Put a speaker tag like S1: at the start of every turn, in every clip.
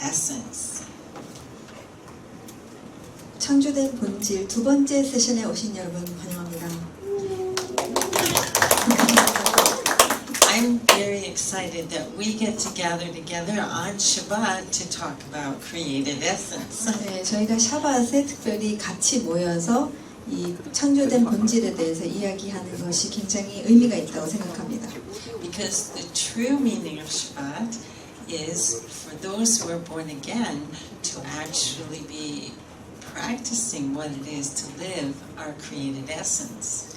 S1: essence.
S2: 창조된 본질 두 번째 세션에 오신 여러분 환영합니다.
S1: I'm very excited that we get to gather together on Shabbat to talk about created essence.
S2: 네, 저희가 샤밧에 특별히 같이 모여서 이 창조된 본질에 대해서 이야기하는 것이 굉장히 의미가 있다고 생각합니다.
S1: Because the true meaning of Shabbat is for those who are born again to actually be practicing what it is to live our created essence.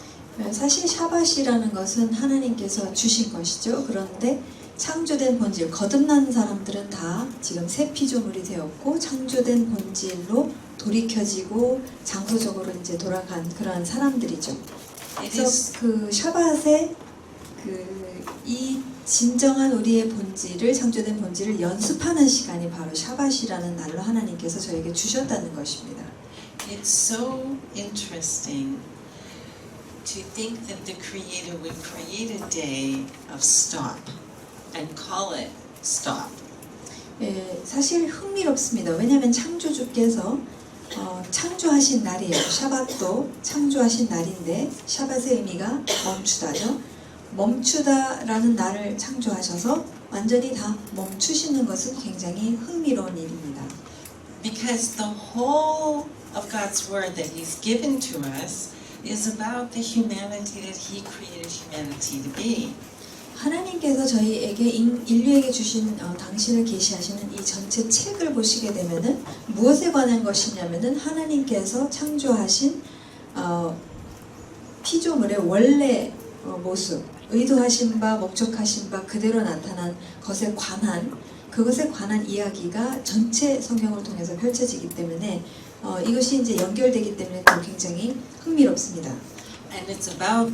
S2: 사실 샤밧이라는 것은 하나님께서 주신 것이죠. 그런데 창조된 본질, 거듭난 사람들은 다 지금 새 피조물이 되었고 창조된 본질로 돌이켜지고 장소적으로 이제 돌아간 그러한 사람들이죠. 그래서 그 샤밧에 이 진정한 우리의 본질을, 창조된 본질을 연습하는 시간이 바로 샤밧이라는 날로 하나님께서 저에게 주셨다는 것입니다.
S1: It's so interesting to think that the Creator would create a day of stop and call it stop.
S2: 예, 사실 흥미롭습니다. 왜냐하면 창조주께서 창조하신 날이에요. 샤밧도 창조하신 날인데 샤밧의 의미가 멈추다죠. 멈추다라는 날을 창조하셔서 완전히 다 멈추시는 것은 굉장히 흥미로운 일입니다.
S1: Because the whole of God's Word that He's given to us is about the humanity that He created humanity to be.
S2: 하나님께서 저희에게 인류에게 주신 당신을 계시하시는 이 전체 책을 보시게 되면은 무엇에 관한 것이냐면은 하나님께서 창조하신 피조물의 원래 모습, 의도하신 바, 목적하신 바 그대로 나타난 것에 관한 그것에 관한 이야기가 전체 성경을 통해서 펼쳐지기 때문에 이것이 이제 연결되기 때문에 또 굉장히 흥미롭습니다.
S1: And it's about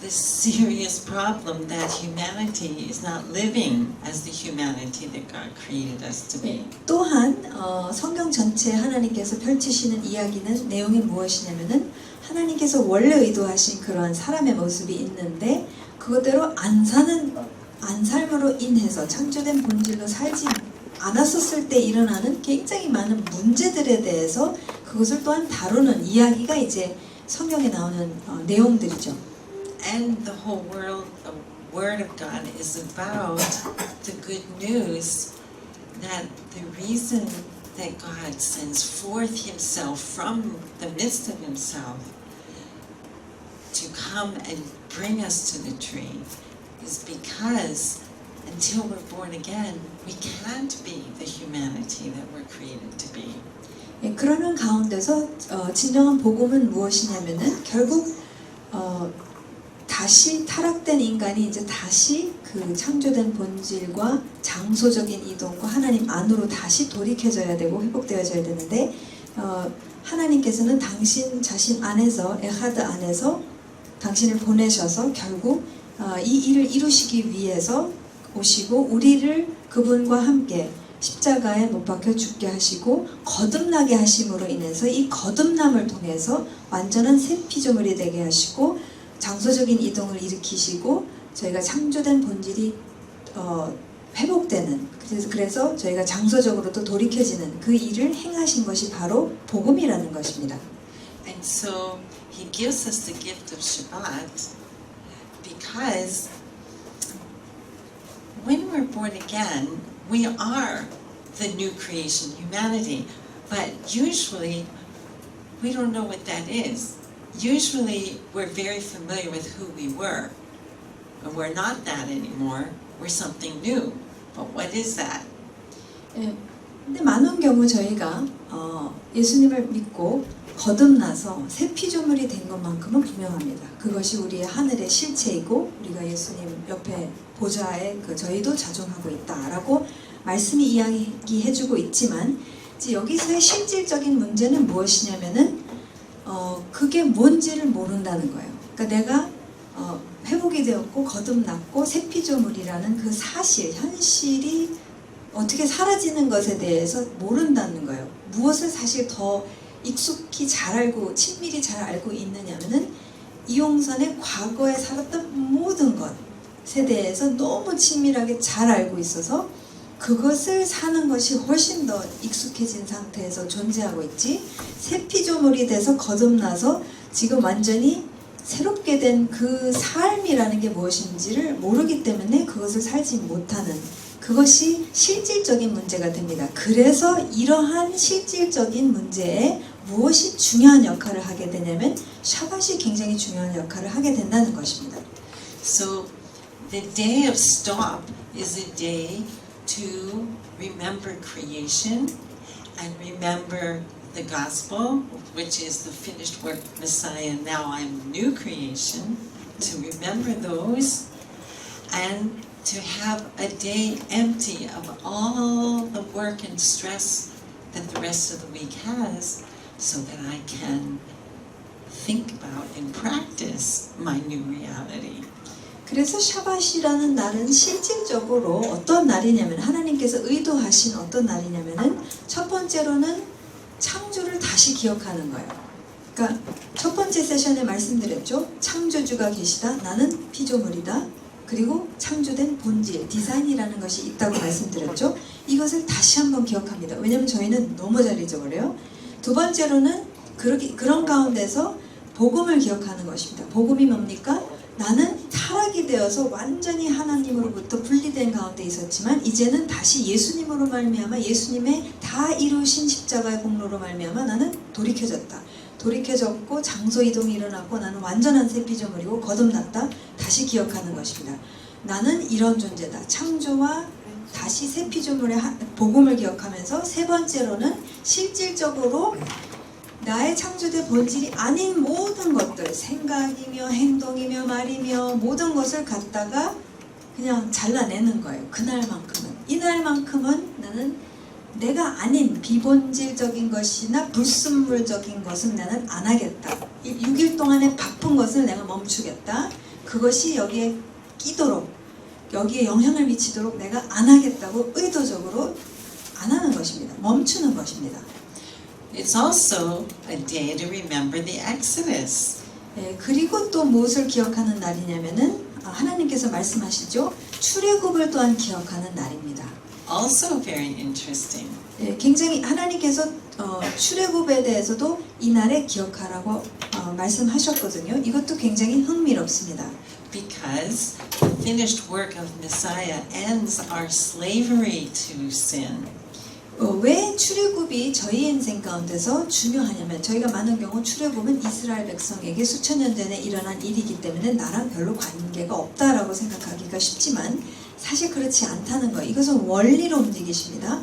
S1: this serious problem that humanity is not living as the humanity that God created us to be.
S2: 또한 성경 전체에 하나님께서 펼치시는 이야기는 내용이 무엇이냐면은 하나님께서 원래 의도하신 그러한 사람의 모습이 있는데 그것대로 안 삶으로 인해서 창조된 본질로 살지 않았었을 때 일어나는 굉장히 많은 문제들에 대해서 그것을 또한 다루는 이야기가 이제 성경에 나오는 내용들이죠.
S1: And the whole Word of God is about the good news that the reason that God sends forth Himself from the midst of Himself to come and bring us to the tree is because until we're born again, we can't be the humanity that we're created to be.
S2: 그러는 가운데서 진정한 복음은 무엇이냐면은 결국 다시 타락된 인간이 이제 다시 그 창조된 본질과 장소적인 이동과 하나님 안으로 다시 돌이켜져야 되고 회복되어져야 되는데 하나님께서는 당신 자신 안에서 에하드 안에서 당신을 보내셔서 결국 이 일을 이루시기 위해서 오시고 우리를 그분과 함께 십자가에 못 박혀 죽게 하시고 거듭나게 하심으로 인해서 이 거듭남을 통해서 완전한 새 피조물이 되게 하시고 장소적인 이동을 일으키시고 저희가 창조된 본질이 회복되는 그래서 저희가 장소적으로 또 돌이켜지는 그 일을 행하신 것이 바로 복음이라는 것입니다.
S1: And so He gives us the gift of Shabbat because when we're born again, we are the new creation, humanity. But usually, we don't know what that is. Usually, we're very familiar with who we were. And we're not that anymore. We're something new. But what is that?
S2: 근데 많은 경우 저희가 예수님을 믿고 거듭나서 새 피조물이 된 것만큼은 분명합니다. 그것이 우리의 하늘의 실체이고 우리가 예수님 옆에 보좌에 저희도 자존하고 있다라고 말씀이 이야기해주고 있지만 이제 여기서의 실질적인 문제는 무엇이냐면은 그게 뭔지를 모른다는 거예요. 그러니까 내가 회복이 되었고 거듭났고 새 피조물이라는 그 사실, 현실이 어떻게 사라지는 것에 대해서 모른다는 거예요. 무엇을 사실 더 익숙히 잘 알고 친밀히 잘 알고 있느냐면은 이용선의 과거에 살았던 모든 것에 대해서 너무 친밀하게 잘 알고 있어서 그것을 사는 것이 훨씬 더 익숙해진 상태에서 존재하고 있지, 새 피조물이 돼서 거듭나서 지금 완전히 새롭게 된 그 삶이라는 게 무엇인지를 모르기 때문에 그것을 살지 못하는, 그것이 실질적인 문제가 됩니다. 그래서 이러한 실질적인 문제에 무엇이 중요한 역할을 하게 되냐면 샤밧이 굉장히 중요한 역할을 하게 된다는 것입니다.
S1: So the day of stop is a day to remember creation and remember the gospel, which is the finished work of Messiah. Now I'm new creation. To remember those and to have a day empty of all the work and stress that the rest of the week has, so that I can think about and practice my new reality.
S2: 그래서 샤밧이라는 날은 실질적으로 어떤 날이냐면, 하나님께서 의도하신 어떤 날이냐면은, 첫 번째로는 창조를 다시 기억하는 거예요. 그러니까 첫 번째 세션에 말씀드렸죠. 창조주가 계시다. 나는 피조물이다. 그리고 창조된 본질, 디자인이라는 것이 있다고 말씀드렸죠. 이것을 다시 한번 기억합니다. 왜냐하면 저희는 너무 잘 잊어버려요. 두 번째로는 그런 가운데서 복음을 기억하는 것입니다. 복음이 뭡니까? 나는 타락이 되어서 완전히 하나님으로부터 분리된 가운데 있었지만 이제는 다시 예수님으로 말미암아 예수님의 다 이루신 십자가의 공로로 말미암아 나는 돌이켜졌고 장소 이동이 일어났고 나는 완전한 새 피조물이고 거듭났다. 다시 기억하는 것입니다. 나는 이런 존재다. 창조와 다시 새 피조물의 복음을 기억하면서, 세 번째로는 실질적으로 나의 창조된 본질이 아닌 모든 것들, 생각이며 행동이며 말이며 모든 것을 갖다가 그냥 잘라내는 거예요. 그날만큼은. 이날만큼은 나는 내가 아닌 비본질적인 것이나 불순물적인 것은 나는 안 하겠다. 6일 동안에 바쁜 것을 내가 멈추겠다. 그것이 여기에 끼도록, 여기에 영향을 미치도록 내가 안 하겠다고 의도적으로 안 하는 것입니다. 멈추는 것입니다.
S1: It's also a day to remember the Exodus.
S2: 그리고 또 무엇을 기억하는 날이냐면은 하나님께서 말씀하시죠. 출애굽을 또한 기억하는 날입니다.
S1: Also very interesting.
S2: 굉장히 하나님께서 출애굽에 대해서도 이 날에 기억하라고 말씀하셨거든요. 이것도 굉장히 흥미롭습니다.
S1: Because the finished work of Messiah ends our slavery to sin.
S2: 왜 출애굽이 저희 인생 가운데서 중요하냐면, 저희가 많은 경우 출애굽은 이스라엘 백성에게 수천 년 전에 일어난 일이기 때문에 나랑 별로 관계가 없다라고 생각하기가 쉽지만 사실 그렇지 않다는 거예요. 이것은 원리로 움직이십니다.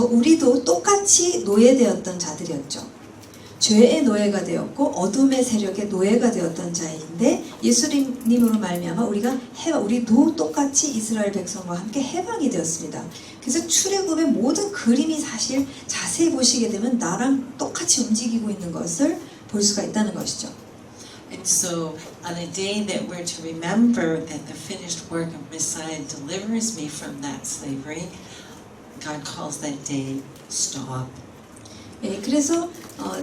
S2: 우리도 똑같이 노예되었던 자들이었죠. 죄의 노예가 되었고 어둠의 세력의 노예가 되었던 자인데 예수님으로 말미암아 우리도 똑같이 이스라엘 백성과 함께 해방이 되었습니다. 그래서 출애굽의 모든 그림이 사실 자세히 보시게 되면 나랑 똑같이 움직이고 있는 것을 볼 수가 있다는 것이죠.
S1: And so on a day that we're to remember that the finished work of Messiah delivers me from that slavery, God calls that day stop.
S2: 그래서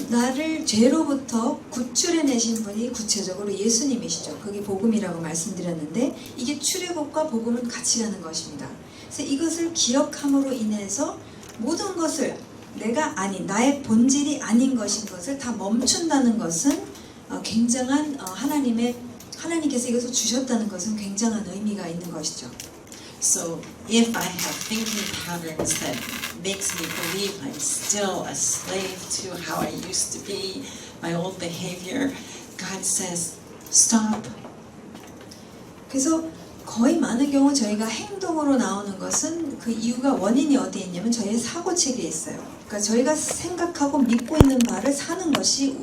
S2: 나를 죄로부터 구출해내신 분이 구체적으로 예수님이시죠. 그게 복음이라고 말씀드렸는데 이게 출애굽과 복음은 같이 가는 것입니다. 그래서 이것을 기억함으로 인해서 모든 것을 내가 아닌, 나의 본질이 아닌 것인 것을 다 멈춘다는 것은 굉장한 하나님께서 이것을 주셨다는 것은 굉장한 의미가 있는 것이죠.
S1: So if I have thinking patterns that makes me believe I'm still a slave to how I used to be, my old behavior, God says, stop.
S2: 그래서 거의 많은 경우 저희가 행동으로 나오는 것은 그 이유가 원인이 어디에 있냐면 저희의 사고체계에 있어요. 그러니까 저희가 생각하고 믿고 있는 바를 사는 것이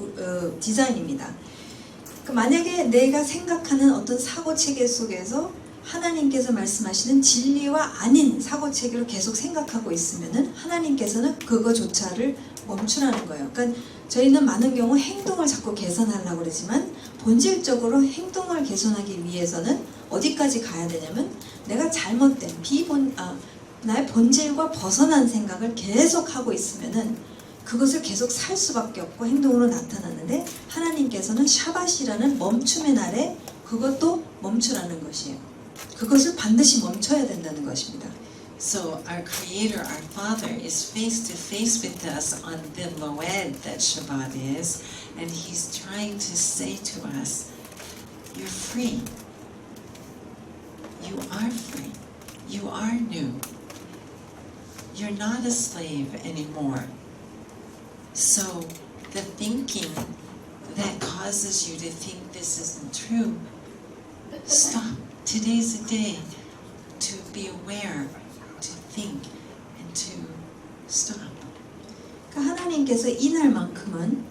S2: 디자인입니다. 그러니까 만약에 내가 생각하는 어떤 사고체계 속에서 하나님께서 말씀하시는 진리와 아닌 사고체계로 계속 생각하고 있으면은 하나님께서는 그거조차를 멈추라는 거예요. 그러니까 저희는 많은 경우 행동을 자꾸 개선하려고 그러지만 본질적으로 행동을 개선하기 위해서는 어디까지 가야 되냐면 내가 잘못된 나의 본질과 벗어난 생각을 계속 하고 있으면은 그것을 계속 살 수밖에 없고 행동으로 나타나는데 하나님께서는 샤밧이라는 멈춤의 날에 그것도 멈추라는 것이에요. 그것을 반드시 멈춰야 된다는 것입니다.
S1: So our Creator, our Father, is face to face with us on the Moed that Shabbat is, and He's trying to say to us, you're free. You are free. You are new. You're not a slave anymore. So the thinking that causes you to think this isn't true, stop. Today's a day to be aware, to think, and to stop.
S2: 그러니까 하나님께서 이날만큼은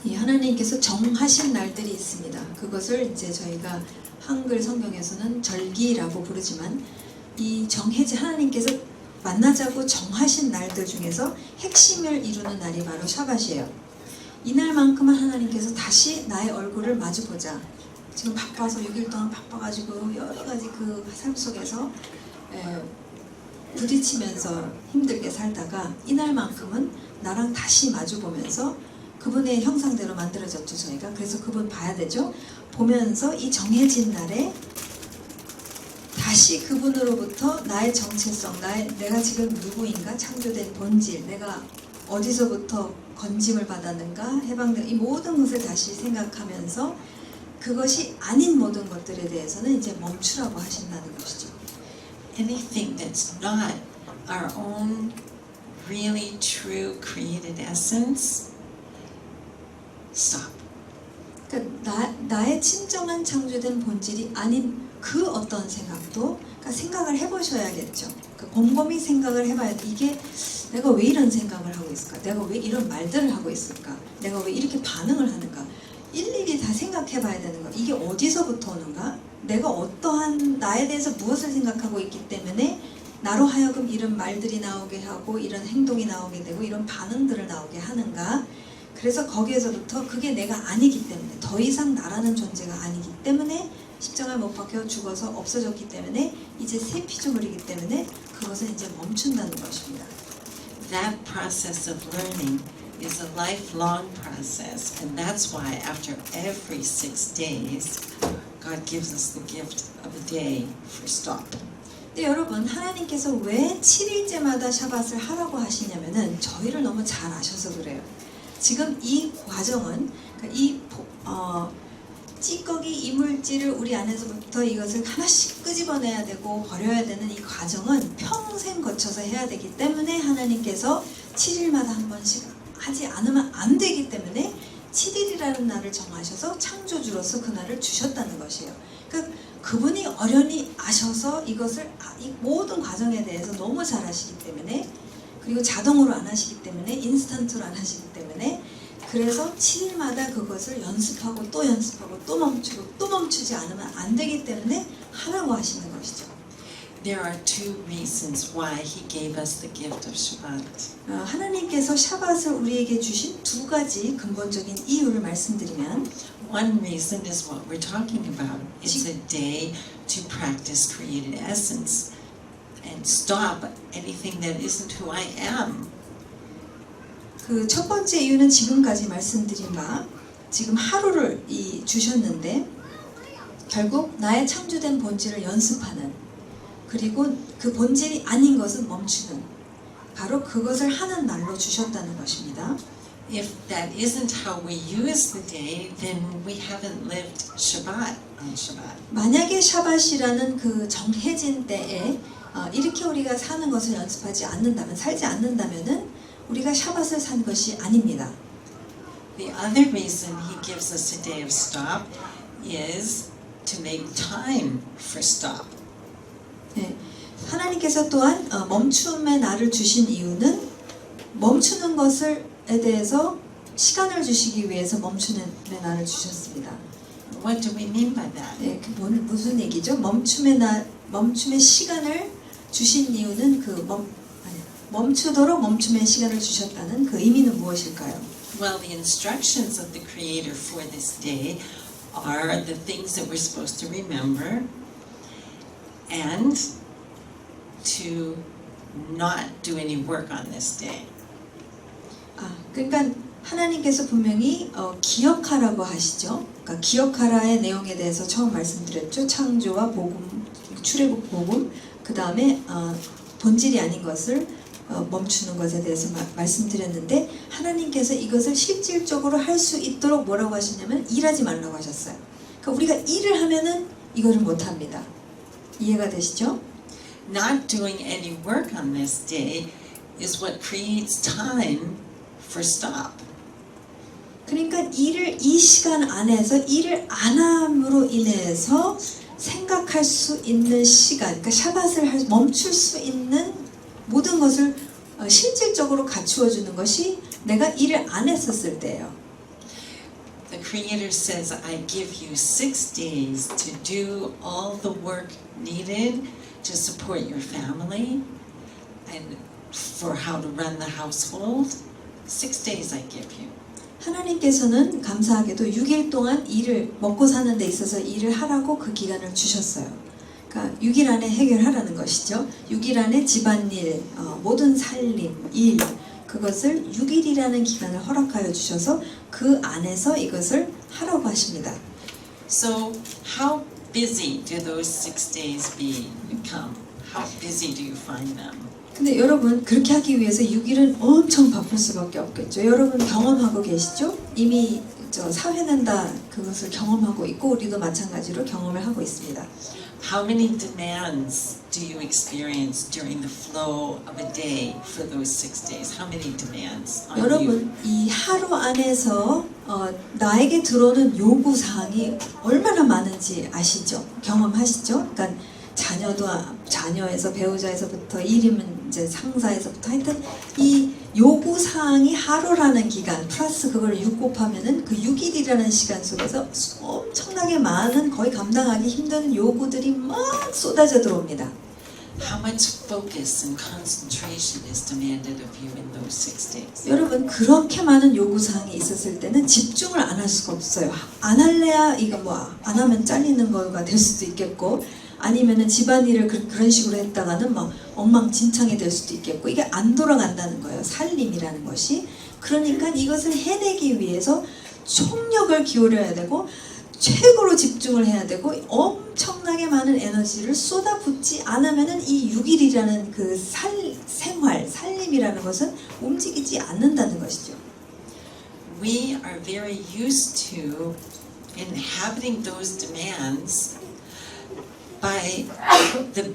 S2: 이 하나님께서 정하신 날들이 있습니다. 그것을 이제 저희가 한글 성경에서는 절기라고 부르지만 이 정해진 하나님께서 만나자고 정하신 날들 중에서 핵심을 이루는 날이 바로 샤밧이에요. 이날만큼은 하나님께서 다시 나의 얼굴을 마주보자. 지금 바빠서 6일 동안 바빠가지고 여러 가지 그 삶 속에서 부딪히면서 힘들게 살다가 이날만큼은 나랑 다시 마주보면서 그분의 형상대로 만들어졌죠 저희가. 그래서 그분 봐야 되죠. 보면서 이 정해진 날에 다시 그분으로부터 나의 정체성, 내가 지금 누구인가, 창조된 본질, 내가 어디서부터 건짐을 받았는가, 해방된 이 모든 것을 다시 생각하면서 그것이 아닌 모든 것들에 대해서는 이제 멈추라고 하신다는 것이죠.
S1: Anything that's not our own really true created essence, stop.
S2: 그러니까 나의 진정한 창조된 본질이 아닌 그 어떤 생각도 그러니까 생각을 해보셔야겠죠. 그러니까 곰곰이 생각을 해봐야 돼. 이게 내가 왜 이런 생각을 하고 있을까? 내가 왜 이런 말들을 하고 있을까? 내가 왜 이렇게 반응을 하는가? 일일이 다 생각해봐야 되는 거야. 이게 어디서부터 오는가? 내가 어떠한 나에 대해서 무엇을 생각하고 있기 때문에 나로 하여금 이런 말들이 나오게 하고 이런 행동이 나오게 되고 이런 반응들을 나오게 하는가? 그래서 거기에서부터 그게 내가 아니기 때문에 더 이상 나라는 존재가 아니기 때문에 십자가에 못 박혀 죽어서 없어졌기 때문에 이제 새 피조물이기 때문에 그것을 이제 멈춘다는 것입니다.
S1: That process of learning is a lifelong process, and that's why after every 6 days, God gives us the gift of a day for stop.
S2: 근데 여러분 하나님께서 왜 7일째마다 샤밧을 하라고 하시냐면은 저희를 너무 잘 아셔서 그래요. 지금 이 과정은 이 찌꺼기 이물질을 우리 안에서부터 이것을 하나씩 끄집어내야 되고 버려야 되는 이 과정은 평생 거쳐서 해야 되기 때문에 하나님께서 7일마다 한 번씩 하지 않으면 안 되기 때문에 7일이라는 날을 정하셔서 창조주로서 그 날을 주셨다는 것이에요. 그러니까 그분이 어련히 아셔서 이것을 이 모든 과정에 대해서 너무 잘 아시기 때문에 그리고 자동으로 안 하시기 때문에 인스턴트로 안 하시기 때문에 그래서 7일마다 그것을 연습하고 또 연습하고 또 멈추고 또 멈추지 않으면 안 되기 때문에 하라고 하시는 것이죠.
S1: There are 2 reasons why He gave us the gift of Shabbat.
S2: 하나님께서 샤밧을 우리에게 주신 2가지 근본적인 이유를 말씀드리면
S1: One reason is what we're talking about. It's a day to practice created essence and stop anything that isn't who I am.
S2: 그 첫 번째 이유는 지금까지 말씀드린 바 지금 하루를 주셨는데 결국 나의 창조된 본질을 연습하는 그리고 그 본질이 아닌 것은 멈추는 바로 그것을 하는 날로 주셨다는 것입니다.
S1: If that isn't how we use the day, then we haven't lived Shabbat on Shabbat.
S2: 만약에 샤밧이라는 그 정해진 때에 이렇게 우리가 사는 것을 연습하지 않는다면 살지 않는다면은 우리가 샤밧을 산 것이 아닙니다.
S1: The other reason He gives us a day of stop is to make time for stop.
S2: 네, 하나님께서 또한 멈춤의 날을 주신 이유는 멈추는 것에 대해서 시간을 주시기 위해서 멈추는 날을 주셨습니다.
S1: What do we mean by that?
S2: 네, 그 무슨 얘기죠? 멈춤의 시간을 주신 이유는 멈추도록 멈춤의 시간을 주셨다는 그 의미는 무엇일까요?
S1: Well, the instructions of the Creator for this day are the things that we're supposed to remember and to not do any work on this day.
S2: 그러니까 하나님께서 분명히 기억하라고 하시죠. 그러니까 기억하라의 내용에 대해서 처음 말씀드렸죠. 창조와 복음, 출애굽 복음, 그 다음에 본질이 아닌 것을 멈추는 것에 대해서 말씀드렸는데 하나님께서 이것을 실질적으로 할 수 있도록 뭐라고 하시냐면 일하지 말라고 하셨어요. 그러니까 우리가 일을 하면은 이거를 못합니다. 이해가 되시죠?
S1: Not doing any work on this day is what creates time for stop.
S2: 그러니까 이 시간 안에서 일을 안 함으로 인해서 생각할 수 있는 시간, 그러니까 샤밧을 멈출 수 있는 모든 것을 실질적으로 갖추어 주는 것이 내가 일을 안 했었을 때예요.
S1: The Creator says, I give you 6 days to do all the work needed to support your family and for how to run the household. 6 days I give you.
S2: 하나님께서는 감사하게도 6일 동안 일을 먹고 사는 데 있어서 일을 하라고 그 기간을 주셨어요. 그러니까 6일 안에 해결하라는 것이죠. 6일 안에 집안일, 모든 살림, 일 그것을 6일이라는 기간을 허락하여 주셔서 그 안에서 이것을 하라고 하십니다.
S1: So how busy do those 6 days become? How busy do you find them?
S2: 근데 여러분 그렇게 하기 위해서 6일은 엄청 바쁠 수밖에 없겠죠. 여러분 경험하고 계시죠? 이미 사회는 다 그것을 경험하고 있고 우리도 마찬가지로 경험을 하고 있습니다.
S1: How many demands do you experience during the flow of a day for those 6 days? How many demands on you?
S2: 여러분 이 하루 안에서 나에게 들어오는 요구 사항이 얼마나 많은지 아시죠? 경험하시죠? 그러니까 자녀에서 배우자에서부터 일이면 이제 상사에서부터 하여튼 이 요구 사항이 하루라는 기간 플러스 그걸 6 곱하면은 그 6일이라는 시간 속에서 엄청나게 많은 거의 감당하기 힘든 요구들이 막 쏟아져 들어옵니다.
S1: How much focus and concentration is demanded of you in those 6 days?
S2: 여러분 그렇게 많은 요구 사항이 있었을 때는 집중을 안 할 수가 없어요. 안 할래야 이거 안 하면 잘리는 거가 될 수도 있겠고 아니면은 집안일을 그런 식으로 했다가는 막 엉망진창이 될 수도 있겠고 이게 안 돌아간다는 거예요. 살림이라는 것이. 그러니까 이것을 해내기 위해서 총력을 기울여야 되고 최고로 집중을 해야 되고 엄청나게 많은 에너지를 쏟아붓지 않으면은 이 6일이라는 그 살림이라는 것은 움직이지 않는다는 것이죠.
S1: We are very used to inhabiting those demands by the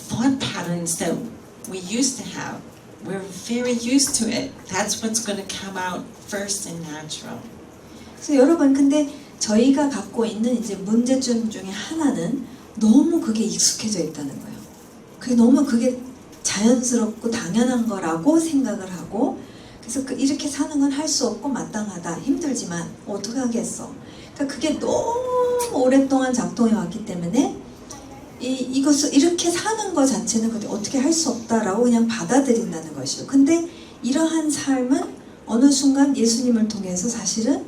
S1: thought patterns that we used to have. We're very used to it. That's what's going to come out first and natural.
S2: 그래서 여러분 근데 저희가 갖고 있는 이제 문제점 중에 하나는 너무 그게 익숙해져 있다는 거예요. 그게 자연스럽고 당연한 거라고 생각을 하고 그래서 이렇게 사는 건 할 수 없고 마땅하다 힘들지만 어떻게 하겠어. 그러니까 그게 너무 오랫동안 작동해 왔기 때문에 이것을 이렇게 사는 것 자체는 어떻게 할 수 없다라고 그냥 받아들인다는 것이죠. 근데 이러한 삶은 어느 순간 예수님을 통해서 사실은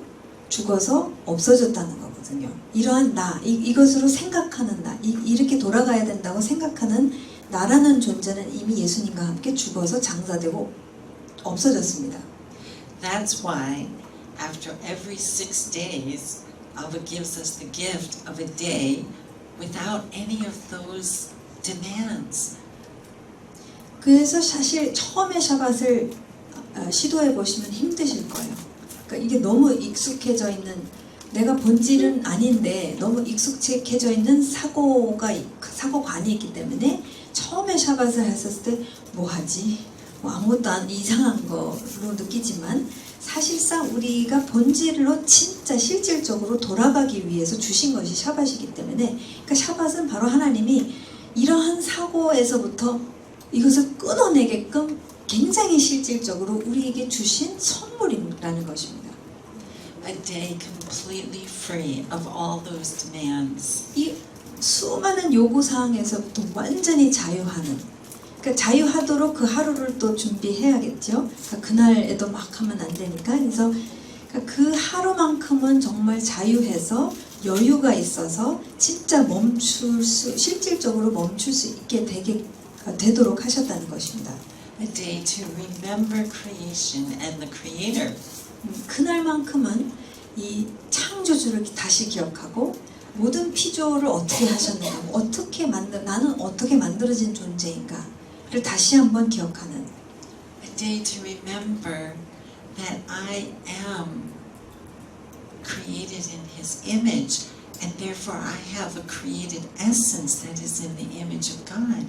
S2: 죽어서 없어졌다는 거거든요. 이러한 이것으로 생각하는 이렇게 돌아가야 된다고 생각하는 나라는 존재는 이미 예수님과 함께 죽어서 장사되고 없어졌습니다.
S1: That's why after every 6 days, Abba gives us the gift of a day without any of those demands.
S2: 그래서 사실 처음에 샤밧을 시도해 보시면 힘드실 거예요. 그러니까 이게 너무 익숙해져 있는 내가 본질은 아닌데 너무 익숙해져 있는 사고관이 있기 때문에 처음에 샤밧을 했을 때 뭐 하지? 아무것도 안 이상한 거로 느끼지만 사실상 우리가 본질로 진짜 실질적으로 돌아가기 위해서 주신 것이 샤밧이기 때문에 그러니까 샤밧은 바로 하나님이 이러한 사고에서부터 이것을 끊어내게끔 굉장히 실질적으로 우리에게 주신 선물이라는 것입니다.
S1: A day completely free of all those demands.
S2: 이 수많은 요구사항에서부터 완전히 자유하는 그러니까 자유하도록 그 하루를 또 준비해야겠죠. 그러니까 그날에도 막 하면 안 되니까. 그래서 그 하루만큼은 정말 자유해서 여유가 있어서 진짜 실질적으로 멈출 수 있게 되도록 하셨다는 것입니다.
S1: A day to remember creation and the Creator.
S2: 그날만큼은 이 창조주를 다시 기억하고 모든 피조를 어떻게 하셨는가, 나는 어떻게 만들어진 존재인가 를 다시 한번 기억하는
S1: A day to remember that I am created in His image, and therefore I have a created essence that is in the image of God.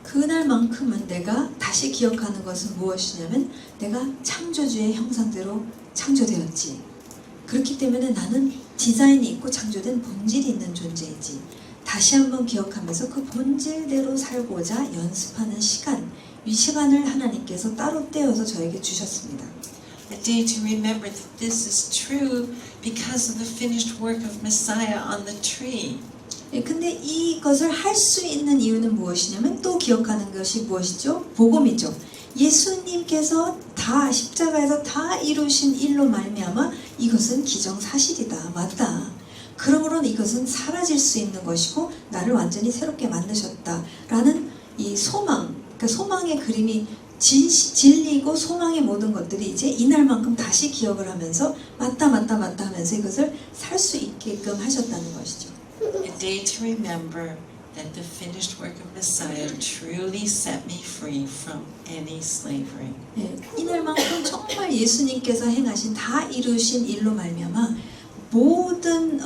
S2: 그날만큼은 내가 다시 기억하는 것은 무엇이냐면 내가 창조주의 형상대로 창조되었지. 그렇기 때문에 나는 디자인이 있고 창조된 본질이 있는 존재이지. 다시 한번 기억하면서 그 본질대로 살고자 연습하는 시간, 이 시간을 하나님께서 따로 떼어서 저에게 주셨습니다.
S1: A day to remember that this is true because of the finished work of Messiah on the tree.
S2: 근데 이것을 할 수 있는 이유는 무엇이냐면 또 기억하는 것이 무엇이죠? 복음이죠. 예수님께서 다 십자가에서 다 이루신 일로 말미암아 이것은 기정사실이다. 맞다. 그러므로 이것은 사라질 수 있는 것이고 나를 완전히 새롭게 만드셨다라는 이 소망, 그러니까 소망의 그림이 진리고 소망의 모든 것들이 이제 이날만큼 다시 기억을 하면서 맞다 하면서 이것을 살 수 있게끔 하셨다는 것이죠.
S1: A day to remember that the finished work of Messiah truly set me free from any slavery.
S2: 이날만큼 정말 예수님께서 행하신 다 이루신 일로 말미암아 모든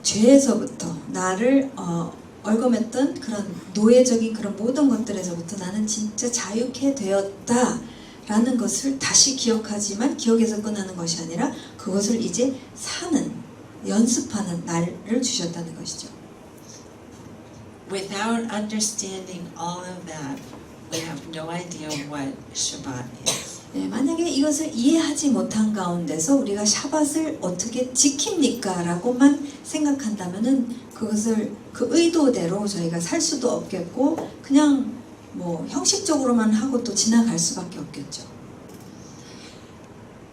S2: 죄에서부터 나를 얽어맸던 그런 노예적인 그런 모든 것들에서부터 나는 진짜 자유케 되었다라는 것을 다시 기억하지만 기억에서 끝나는 것이 아니라 그것을 이제 사는 연습하는 날을 주셨다는 것이죠.
S1: Without understanding all of that, we have no idea what Shabbat is.
S2: 만약에 이것을 이해하지 못한 가운데서 우리가 샤밧을 어떻게 지킵니까? 라고만 생각한다면은 그것을 그 의도대로 저희가 살 수도 없겠고 그냥 뭐 형식적으로만 하고 또 지나갈 수밖에 없겠죠.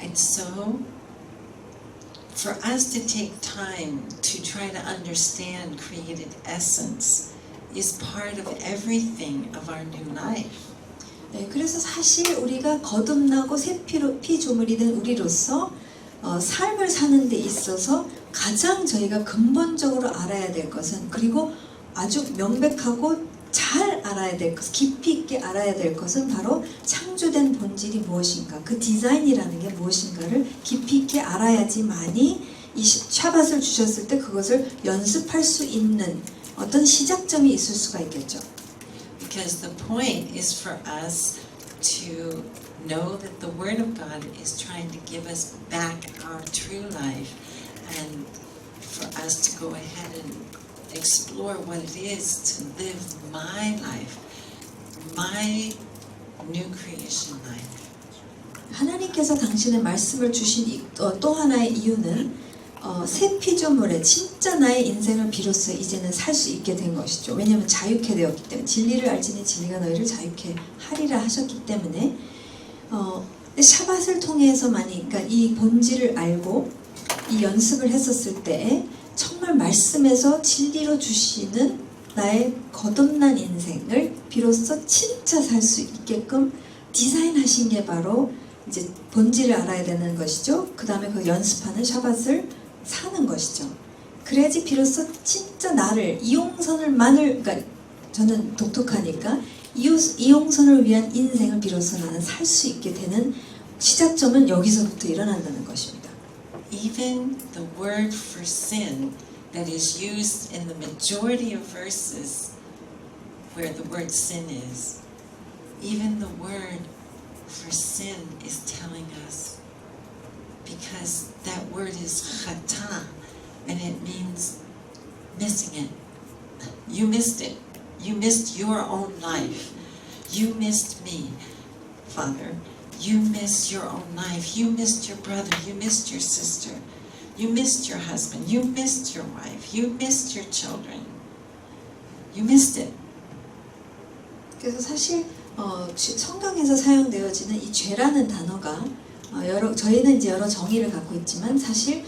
S1: And so, for us to take time to try to understand created essence is part of everything of our new life.
S2: 그래서 사실 우리가 거듭나고 새 피조물이 된 우리로서 삶을 사는 데 있어서 가장 저희가 근본적으로 알아야 될 것은 그리고 아주 명백하고 잘 알아야 될 것, 깊이 있게 알아야 될 것은 바로 창조된 본질이 무엇인가, 그 디자인이라는 게 무엇인가를 깊이 있게 알아야지만이 이 샤밧을 주셨을 때 그것을 연습할 수 있는 어떤 시작점이 있을 수가 있겠죠.
S1: Because the point is for us to know that the Word of God is trying to give us back our true life and for us to go ahead and explore what it is to live my life, my new creation life.
S2: 하나님께서 당신의 말씀을 주신 또 하나의 이유는 새 피조물의 진짜 나의 인생을 비로소 이제는 살 수 있게 된 것이죠. 왜냐하면 자유케 되었기 때문에 진리를 알지니 진리가 너희를 자유케 하리라 하셨기 때문에 샤밧을 통해서만이 그러니까 이 본질을 알고 이 연습을 했었을 때 정말 말씀에서 진리로 주시는 나의 거듭난 인생을 비로소 진짜 살 수 있게끔 디자인하신 게 바로 이제 본질을 알아야 되는 것이죠. 그 다음에 그 연습하는 샤밧을 사는 것이죠. 그래야지 비로소 진짜 나를 그러니까 저는 독특하니까 이용선을 위한 인생을 비로소 나는 살 수 있게 되는 시작점은 여기서부터 일어난다는 것입니다.
S1: Even the word for sin that is used in the majority of verses where the word sin is, even the word for sin is telling us, because that word is chata and it means missing it. You missed it. You missed your own life. You missed me, Father. You missed your own life. You missed your brother. You missed your sister. You missed your husband. You missed your wife. You missed your children. You missed it.
S2: 그래서 사실 성경에서 사용되어지는 이 죄라는 단어가 저희는 이제 여러 정의를 갖고 있지만 사실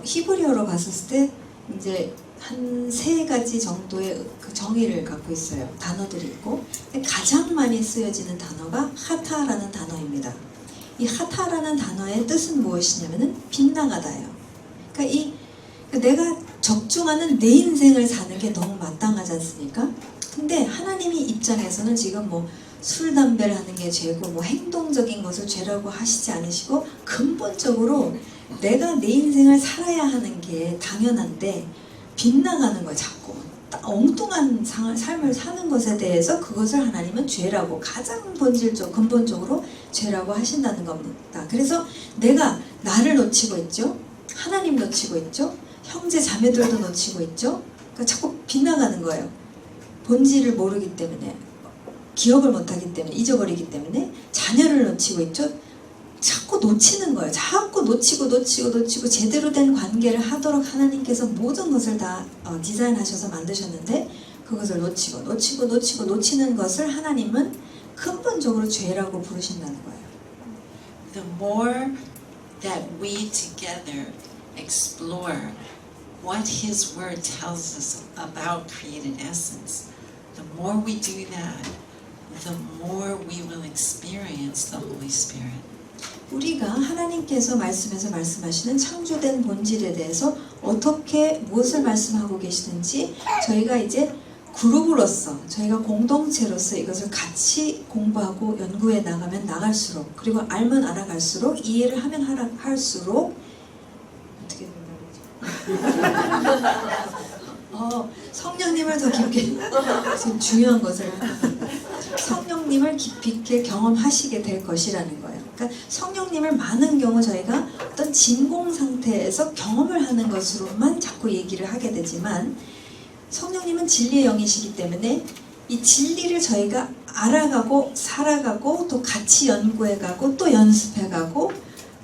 S2: 히브리어로 봤을 때 이제 한 3가지 정도의 그 정의를 갖고 있어요. 단어들이 있고 가장 많이 쓰여지는 단어가 하타라는 단어입니다. 이 하타라는 단어의 뜻은 무엇이냐면은 빗나가다예요. 그러니까 내가 적중하는 내 인생을 사는 게 너무 마땅하지 않습니까? 근데 하나님이 입장에서는 지금 뭐 술, 담배를 하는 게 죄고 뭐 행동적인 것을 죄라고 하시지 않으시고 근본적으로 내가 내 인생을 살아야 하는 게 당연한데 빗나가는 거야 자꾸. 엉뚱한 삶을 사는 것에 대해서 그것을 하나님은 죄라고 가장 본질적 근본적으로 죄라고 하신다는 겁니다. 그래서 내가 나를 놓치고 있죠. 하나님 놓치고 있죠. 형제 자매들도 놓치고 있죠. 그러니까 자꾸 빗나가는 거예요. 본질을 모르기 때문에, 기억을 못하기 때문에, 잊어버리기 때문에 자녀를 놓치고 있죠. 자꾸 놓치는 거예요. 자꾸 놓치고 제대로 된 관계를 하도록 하나님께서 모든 것을 다 디자인하셔서 만드셨는데 그것을 놓치는 것을 하나님은 근본적으로 죄라고 부르신다는 거예요.
S1: The more that we together explore what His Word tells us about created essence, the more we do that, the more we will experience the Holy Spirit.
S2: 우리가 하나님께서 말씀에서 말씀하시는 창조된 본질에 대해서 어떻게 무엇을 말씀하고 계시는지 저희가 이제 그룹으로서 저희가 공동체로서 이것을 같이 공부하고 연구해 나가면 나갈수록 그리고 알면 알아갈수록 이해를 하면 할수록 어떻게 된다고 성령님을 더 깊게 지금 중요한 것을 성령님을 깊이 있게 경험하시게 될 것이라는 거예요. 그러니까 성령님을 많은 경우 저희가 어떤 진공 상태에서 경험을 하는 것으로만 자꾸 얘기를 하게 되지만 성령님은 진리의 영이시기 때문에 이 진리를 저희가 알아가고 살아가고 또 같이 연구해가고 또 연습해가고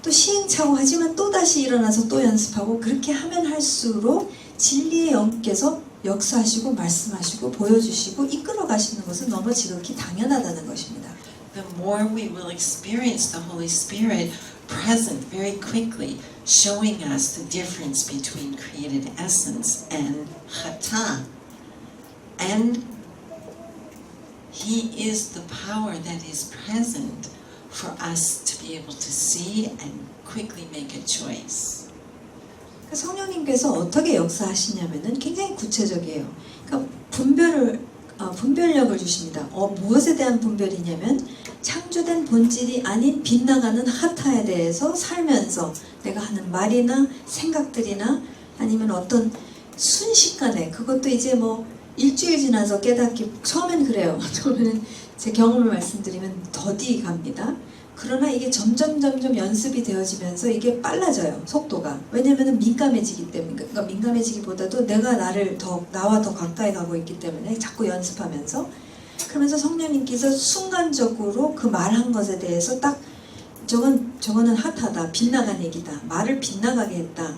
S2: 또 시행착오 하지만 또다시 일어나서 또 연습하고 그렇게 하면 할수록 진리의 영께서 역사하시고 말씀하시고 보여주시고 이끌어 가시는 것은 너무 지극히 당연하다는 것입니다.
S1: The more we will experience the Holy Spirit present very quickly, showing us the difference between created essence and chata. And He is the power that is present for us to be able to see and quickly make a choice.
S2: 성령님께서 어떻게 역사하시냐면은 굉장히 구체적이에요. 그러니까 분별력을 주십니다. 무엇에 대한 분별이냐면 창조된 본질이 아닌 빗나가는 하타에 대해서 살면서 내가 하는 말이나 생각들이나 아니면 어떤 순식간에 그것도 이제 뭐 일주일 지나서 깨닫기 처음엔 그래요. 처음에는 제 경험을 말씀드리면 더디 갑니다. 그러나 이게 점점 연습이 되어지면서 이게 빨라져요. 속도가. 왜냐면은 민감해지기 때문에. 그러니까 민감해지기보다도 내가 나와 더 가까이 가고 있기 때문에 자꾸 연습하면서 그러면서 성령님께서 순간적으로 그 말한 것에 대해서 딱 저거는 핫하다. 빗나간 얘기다. 말을 빗나가게 했다.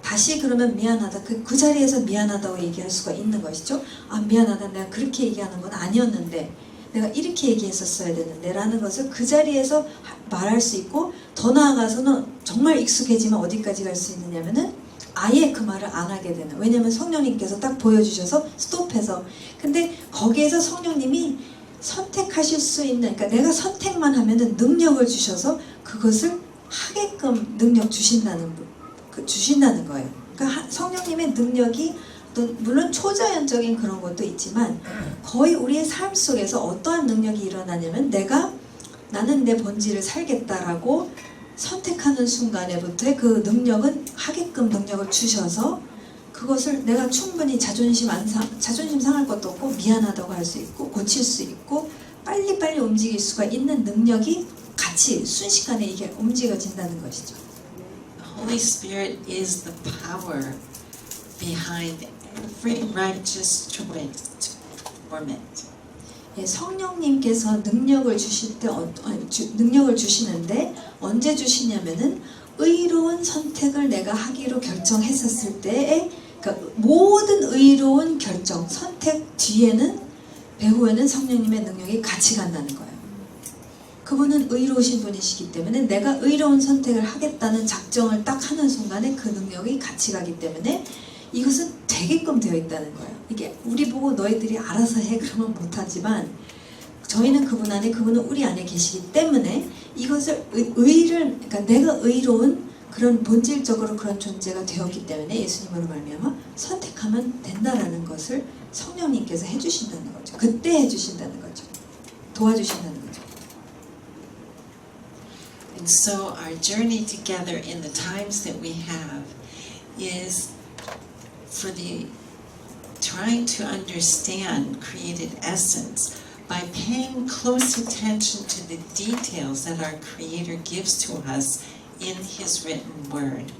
S2: 다시 그러면 미안하다. 그 자리에서 미안하다고 얘기할 수가 있는 것이죠. 아, 미안하다. 내가 그렇게 얘기하는 건 아니었는데 내가 이렇게 얘기했었어야 되는데 라는 것을 그 자리에서 말할 수 있고 더 나아가서는 정말 익숙해지면 어디까지 갈 수 있느냐면은 아예 그 말을 안 하게 되는. 왜냐면 성령님께서 딱 보여주셔서 스톱해서. 근데 거기에서 성령님이 선택하실 수 있는, 그러니까 내가 선택만 하면은 능력을 주셔서 그것을 하게끔 능력 주신다는 거예요. 그러니까 성령님의 능력이 물론 초자연적인 그런 것도 있지만 거의 우리의 삶 속에서 어떠한 능력이 일어나냐면 나는 내 본질을 살겠다라고 선택하는 순간에부터의 그 능력은 하게끔 능력을 주셔서 그것을 내가 충분히 자존심 상할 것도 없고 미안하다고 할 수 있고 고칠 수 있고 빨리빨리 움직일 수가 있는 능력이 같이 순식간에 이게 움직여진다는 것이죠.
S1: The Holy Spirit is the power behind every righteous choice to perform it.
S2: 성령님께서 능력을 주실 때 능력을 주시는데 언제 주시냐면은 의로운 선택을 내가 하기로 결정했었을 때에 그러니까 모든 의로운 결정, 선택 뒤에는 배후에는 성령님의 능력이 같이 간다는 거예요. 그분은 의로우신 분이시기 때문에 내가 의로운 선택을 하겠다는 작정을 딱 하는 순간에 그 능력이 같이 가기 때문에 이것은 되게끔 되어 있다는 거예요. 이게 우리 보고 너희들이 알아서 해 그러면 못하지만 저희는 그분 안에 그분은 우리 안에 계시기 때문에 이것을 그러니까 내가 의로운 그런 본질적으로 그런 존재가 되었기 때문에 예수님으로 말미암아 선택하면 된다라는 것을 성령님께서 해주신다는 거죠. 그때 해주신다는 거죠. 도와주신다는 거죠.
S1: And so our journey together in the times that we have is for the trying to understand created essence by paying close attention to the details that our Creator gives to us in His written word.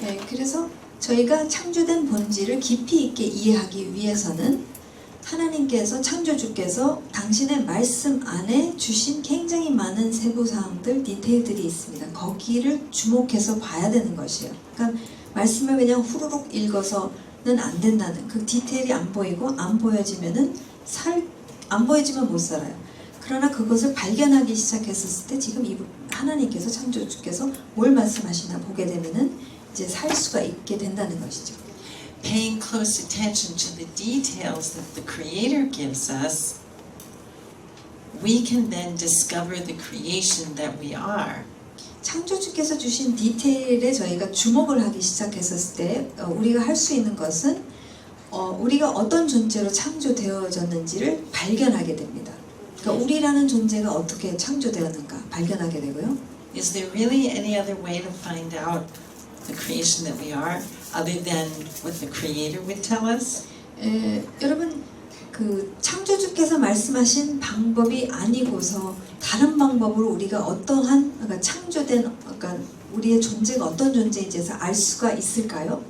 S2: 네, 그래서 저희가 창조된 본질을 깊이 있게 이해하기 위해서는 하나님께서 창조주께서 당신의 말씀 안에 주신 굉장히 많은 세부사항들, 디테일들이 있습니다. 거기를 주목해서 봐야 되는 것이에요. 그러니까 말씀을 그냥 후루룩 읽어서는 안 된다는 그 디테일이 안 보이고 안 보여지면은 안 보여지면 못 살아요. 그러나 그것을 발견하기 시작했을 때 지금 이 하나님께서 창조주께서 뭘 말씀하시나 보게 되면은 이제 살 수가 있게 된다는 것이죠.
S1: Paying close attention to the details that the Creator gives us, we can then discover the creation that we are.
S2: 창조주께서 주신 디테일에 저희가 주목을 하기 시작했을 때 우리가 할 수 있는 것은 우리가 어떤 존재로 창조되어졌는지를 발견하게 됩니다. 그러니까 우리라는 존재가 어떻게 창조되었는가 발견하게 되고요.
S1: Is there really any other way to find out the creation that we are other than what the Creator would tell us?
S2: 여러분 그 창조주께서 말씀하신 방법이 아니고서 다른 방법으로 우리가 어떠한 그러니까 창조된 그러니까 우리의 존재가 어떤 존재인지에서 알 수가 있을까요?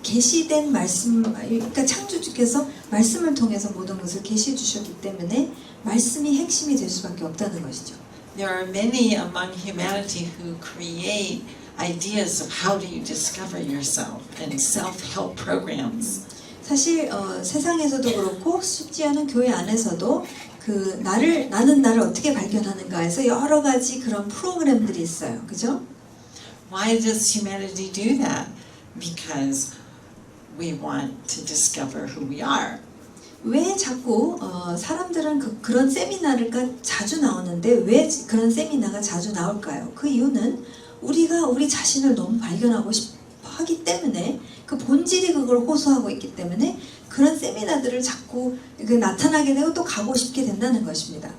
S2: 계시된 말씀, 그러니까 창조주께서 말씀을 통해서 모든 것을 계시해 주셨기 때문에 말씀이 핵심이 될 수밖에 없다는 것이죠.
S1: There are many among humanity who create ideas of how do you discover yourself and self-help programs.
S2: 사실 세상에서도 그렇고 쉽지 않은 교회 안에서도 그 나는 나를 어떻게 발견하는가 해서 여러 가지 그런 프로그램들이 있어요. 그죠?
S1: Why does humanity do that? Because we want to discover who we are.
S2: 왜 자꾸 사람들은 그런 세미나가 자주 나오는데 왜 그런 세미나가 자주 나올까요? 그 이유는 우리가 우리 자신을 너무 발견하고 싶어 하기 때문에 그 본질이 그걸 호소하고 있기 때문에 그런 세미나들을 자꾸 나타나게 되고 또 가고 싶게 된다는 것입니다.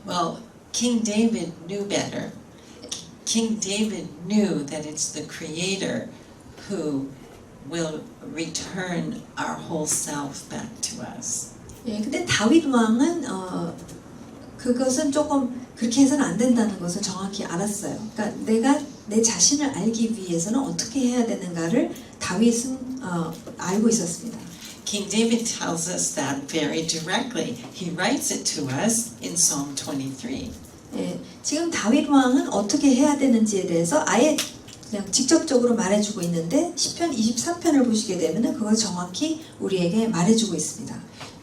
S1: Well, King David knew better. King David knew that it's the Creator who will return our whole self back to us.
S2: 예, 근데 다윗 왕은 그것은 조금 그렇게 해서는 안 된다는 것을 정확히 알았어요. 그러니까 내가 내 자신을 알기 위해서는 어떻게 해야 되는가를 다윗은 알고 있었습니다.
S1: King David tells us that very directly. He writes it to us in Psalm 23.
S2: 예, 지금 다윗 왕은 어떻게 해야 되는지에 대해서 아예 그냥 직접적으로 말해주고 있는데 시편 23편을 보시게 되면 그걸 정확히 우리에게 말해주고 있습니다.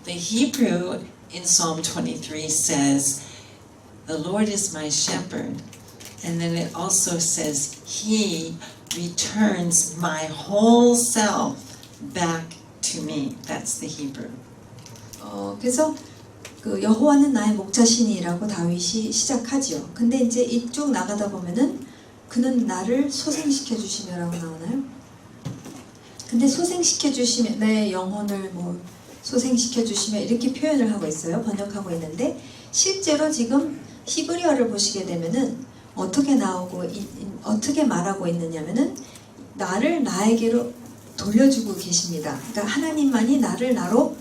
S1: The Hebrew in Psalm 23 says, "The Lord is my shepherd," and then it also says, "He returns my whole self back to me." That's the Hebrew.
S2: 그래서 그 여호와는 나의 목자시니라고 다윗이 시작하지요. 근데 이제 이쪽 나가다 보면은 그는 나를 소생시켜 주시며라고 나오나요? 근데 소생시켜 주시며 내 영혼을 뭐 소생시켜 주시며 이렇게 표현을 하고 있어요. 번역하고 있는데 실제로 지금 히브리어를 보시게 되면은 어떻게 나오고 어떻게 말하고 있느냐면은 나를 나에게로 돌려주고 계십니다. 그러니까 하나님만이 나를 나로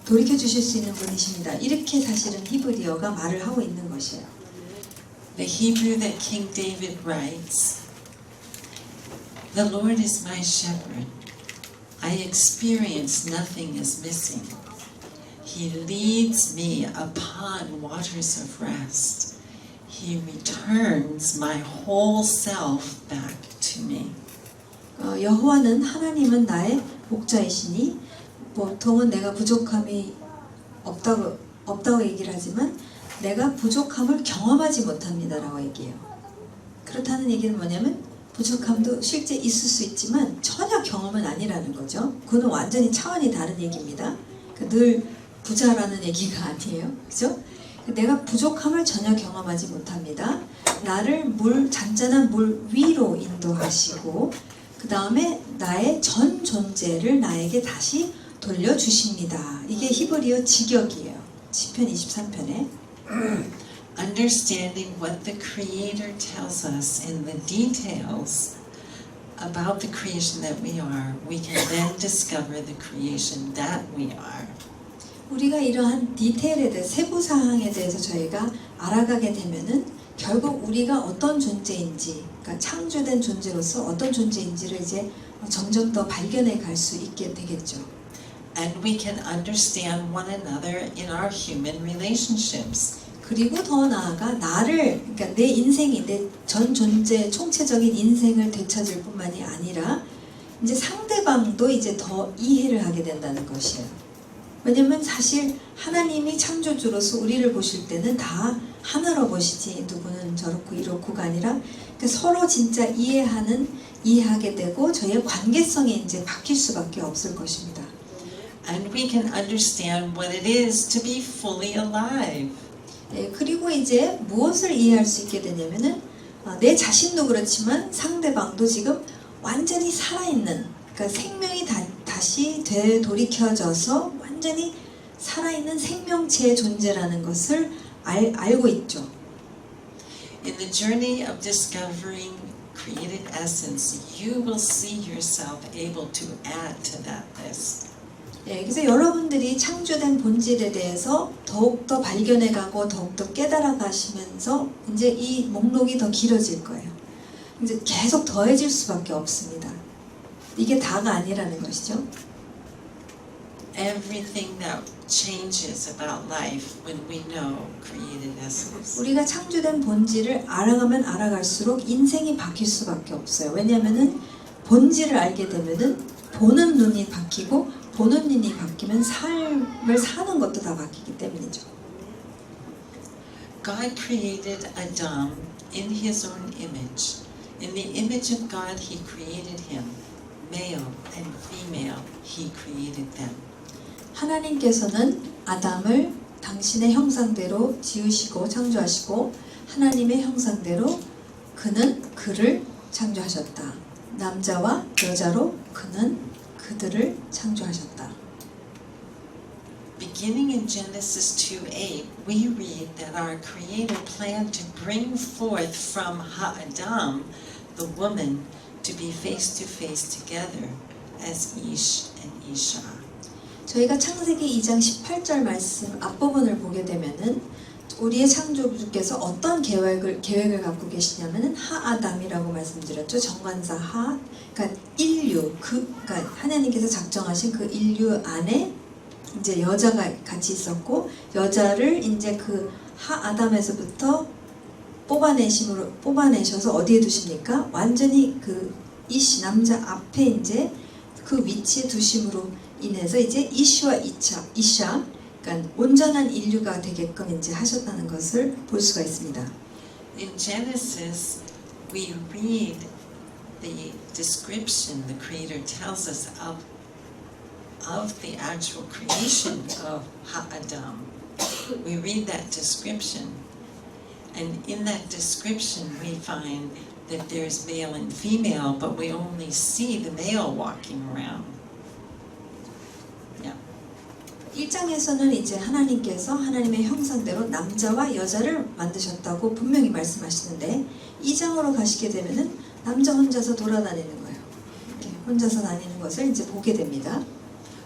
S2: 돌이켜 주실 수 있는 분이십니다. 이렇게 사실은 히브리어가 말을 하고 있는 것이에요.
S1: The Hebrew that King David writes, "The Lord is my shepherd. I experience nothing is missing. He leads me upon waters of rest. He returns my whole self back to me."
S2: 여호와는 하나님은 나의 목자이시니 보통은 내가 부족함이 없다고 얘기를 하지만 내가 부족함을 경험하지 못합니다라고 얘기해요. 그렇다는 얘기는 뭐냐면 부족함도 실제 있을 수 있지만 전혀 경험은 아니라는 거죠. 그건 완전히 차원이 다른 얘기입니다. 늘 부자라는 얘기가 아니에요. 그죠? 내가 부족함을 전혀 경험하지 못합니다. 나를 잔잔한 물 위로 인도하시고 그 다음에 나의 전 존재를 나에게 다시 돌려주십니다. 이게 히브리어 직역이에요. 시편 23편에.
S1: Understanding what the Creator tells us in the details about the creation that we can then discover the creation that we are.
S2: 우리가 이러한 디테일에 대해 세부 사항에 대해서 저희가 알아가게 되면은 결국 우리가 어떤 존재인지, 그러니까 창조된 존재로서 어떤 존재인지를 이제 점점 더 발견해 갈 수 있게 되겠죠.
S1: And we can understand one another in our human relationships.
S2: 그리고 더 나아가 나를, 그러니까 내 인생이, 내 전 존재, 총체적인 인생을 되찾을 뿐만이 아니라 이제 상대방도 이제 더 이해를 하게 된다는 것이에요. 왜냐면 사실 하나님이 창조주로서 우리를 보실 때는 다 하나로 보시지 누구는 저렇고 이렇고가 아니라 그러니까 서로 진짜 이해하게 되고 저희의 관계성이 이제 바뀔 수밖에 없을 것입니다.
S1: And we can understand what it is to be fully alive.
S2: 네, 그리고 이제 무엇을 이해할 수 있게 되냐면은 내 자신도 그렇지만 상대방도 지금 완전히 살아있는, 그러니까 생명이 다시 되돌이켜져서 완전히 살아있는 생명체의 존재라는 것을 알고 있죠.
S1: In the journey of discovering created essence, you will see yourself able to add to that list.
S2: 예, 그래서 여러분들이 창조된 본질에 대해서 더욱더 발견해가고 더욱더 깨달아가시면서 이제 이 목록이 더 길어질 거예요. 이제 계속 더해질 수밖에 없습니다. 이게 다가 아니라는 것이죠.
S1: Everything that changes about life when we know created essence.
S2: 우리가 창조된 본질을 알아가면 알아갈수록 인생이 바뀔 수밖에 없어요. 왜냐하면은 본질을 알게 되면은 보는 눈이 바뀌고 보는 눈이 바뀌면 삶을 사는 것도 다 바뀌기 때문이죠.
S1: God created Adam in his own image. In the image of God he created him. Male and female he created them.
S2: 하나님께서는 아담을 당신의 형상대로 지으시고 창조하시고 하나님의 형상대로 그를 창조하셨다. 남자와 여자로 그들을 창조하셨다.
S1: Beginning in Genesis 2:8, we read that our Creator planned to bring forth from Ha-Adam, the woman, to be face to face together as Ish and Isha.
S2: 저희가 창세기 2장 18절 말씀 앞부분을 보게 되면은 우리의 창조주께서 어떤 계획을 갖고 계시냐면은 하아담이라고 말씀드렸죠. 정관사 하, 그러니까 인류, 그러니까 하나님께서 작정하신 그 인류 안에 이제 여자가 같이 있었고 여자를 이제 그 하아담에서부터 뽑아내셔서 어디에 두십니까? 완전히 그 이시 남자 앞에 이제 그 위치에 두심으로 인해서 이제 이시와 이샤, 그러니까 온전한 인류가 되게끔 이제 하셨다는 것을 볼 수가 있습니다.
S1: In Genesis, we read the description the Creator tells us of the actual creation of Ha-Adam. We read that description, and in that description we find that there's male and female, but we only see the male walking around.
S2: 1장에서는 이제 하나님께서 하나님의 형상대로 남자와 여자를 만드셨다고 분명히 말씀하시는데 2장으로 가시게 되면은 남자 혼자서 돌아다니는 거예요. 이렇게 혼자서 다니는 것을 이제 보게 됩니다.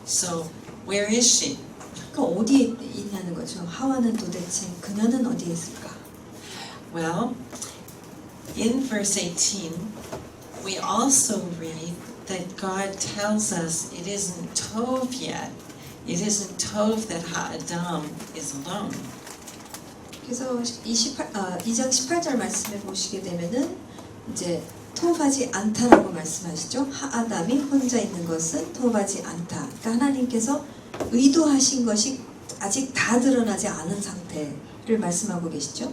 S1: So where is she?
S2: 그 어디에 있냐는 거죠. 하와는 도대체 그녀는 어디에 있을까?
S1: Well, in verse 18, we also read that God tells us it isn't Tov yet. It isn't Tov that Ha-Adam is alone.
S2: 그래서 2장 18절 말씀에 보시게 되면은 이제 토하지 않다라고 말씀하시죠. 하아담이 혼자 있는 것은 토하지 않다. 그러니까 하나님께서 의도하신 것이 아직 다 드러나지 않은 상태를 말씀하고 계시죠.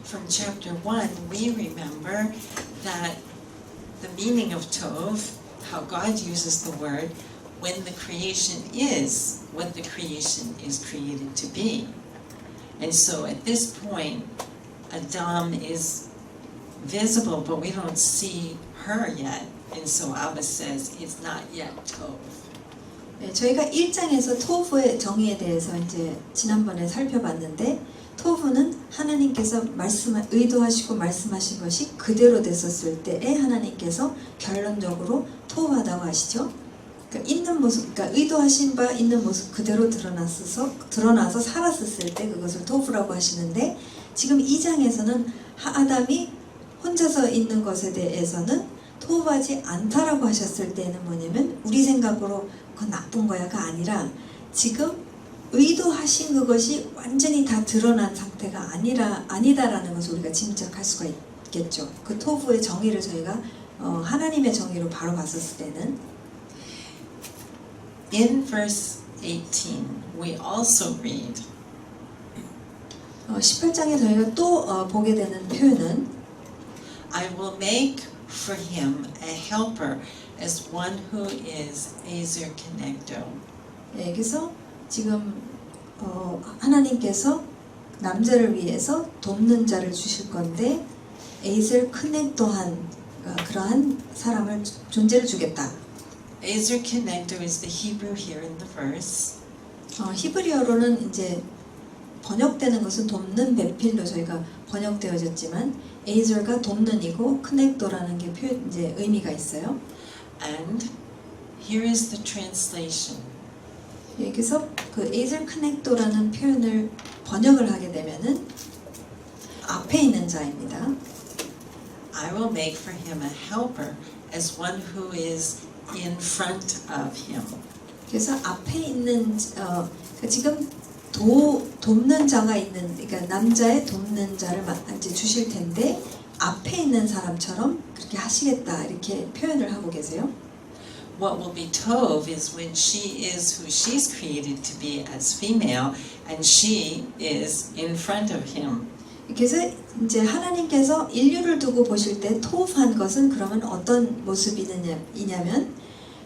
S1: From chapter 1, we remember that the meaning of Tov, how God uses the word, when the creation is what the creation is created to be. And so at this point, Adam is visible, but we don't see her yet. And so Abba says it's not yet tov.
S2: 네, 저희가 1장에서 토브의 정의에 대해서 이제 지난번에 살펴봤는데 토브는 하나님께서 의도하시고 말씀하신 것이 그대로 됐었을 때에 하나님께서 결론적으로 토브하다고 하시죠. 그러니까 있는 모습, 그러니까 의도하신 바 있는 모습 그대로 드러나서 살았었을 때 그것을 토브라고 하시는데 지금 2장에서는 아담이 혼자서 있는 것에 대해서는 토브하지 않다라고 하셨을 때는 뭐냐면 우리 생각으로 그건 나쁜 거야가 아니라 지금 의도하신 그것이 완전히 다 드러난 상태가 아니다라는 것을 우리가 짐작할 수가 있겠죠. 그 토브의 정의를 저희가 하나님의 정의로 바로 봤었을 때는
S1: In verse 18, we also read,
S2: 18장에 저희가 또 보게 되는 표현은
S1: I will make for him a helper as one who is Ezer Kenegdo.
S2: 예, 그래서 지금 하나님께서 남자를 위해서 돕는 자를 주실 건데 에이셀 크넥 또한 그러한 사람을 존재를 주겠다.
S1: Ezer Kenegdo is the Hebrew here in the verse.
S2: 히브리어로는 이제 번역되는 것은 돕는 배필로 저희가 번역되어졌지만 에이절가 돕는이고 크넥도라는 게 이제 의미가 있어요.
S1: And here is the translation.
S2: 예, 그래서 그 에이절 크넥도라는 표현을 번역을 하게 되면은 앞에 있는 자입니다.
S1: I will make for him a helper as one who is in front of him.
S2: 그래서 앞에 있는 지금 돕는 자가 있는, 그러니까 남자의 돕는 자를 이제 주실 텐데 앞에 있는 사람처럼 그렇게 하시겠다 이렇게 표현을 하고 계세요.
S1: What will be tov is when she is who she's created to be as female, and she is in front of him.
S2: 그래서 이제 하나님께서 인류를 두고 보실 때 토브한 것은 그러면 어떤 모습이냐면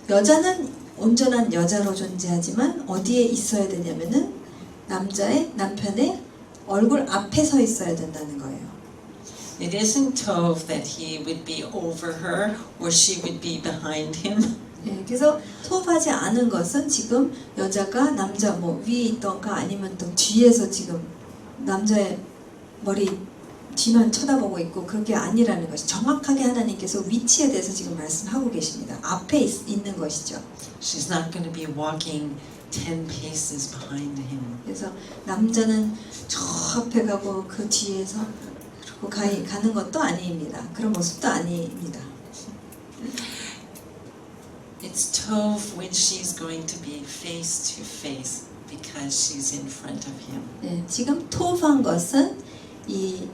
S2: 여자는 온전한 여자로 존재하지만 어디에 있어야 되냐면은 남편의 얼굴 앞에 서 있어야 된다는 거예요.
S1: It isn't tov that he would be over her or she would be behind him.
S2: 예, 그래서 토브하지 않은 것은 지금 여자가 남자 위에 있던가 아니면 또 뒤에서 지금 남자의 머리 뒤만 쳐다보고 있고 그게 아니라는 것이 정확하게 하나님께서 위치에 대해서 지금 말씀하고 계십니다. 앞에 있는 것이죠.
S1: She's not going to be walking 10 paces behind him.
S2: 그래서 남자는 저 앞에 가고 그 뒤에서 그리고 가는 것도 아닙니다. 그런 모습도 아닙니다.
S1: It's tov when she's going to be face to face because she's in front of him.
S2: 네, 지금 토브한 것은 이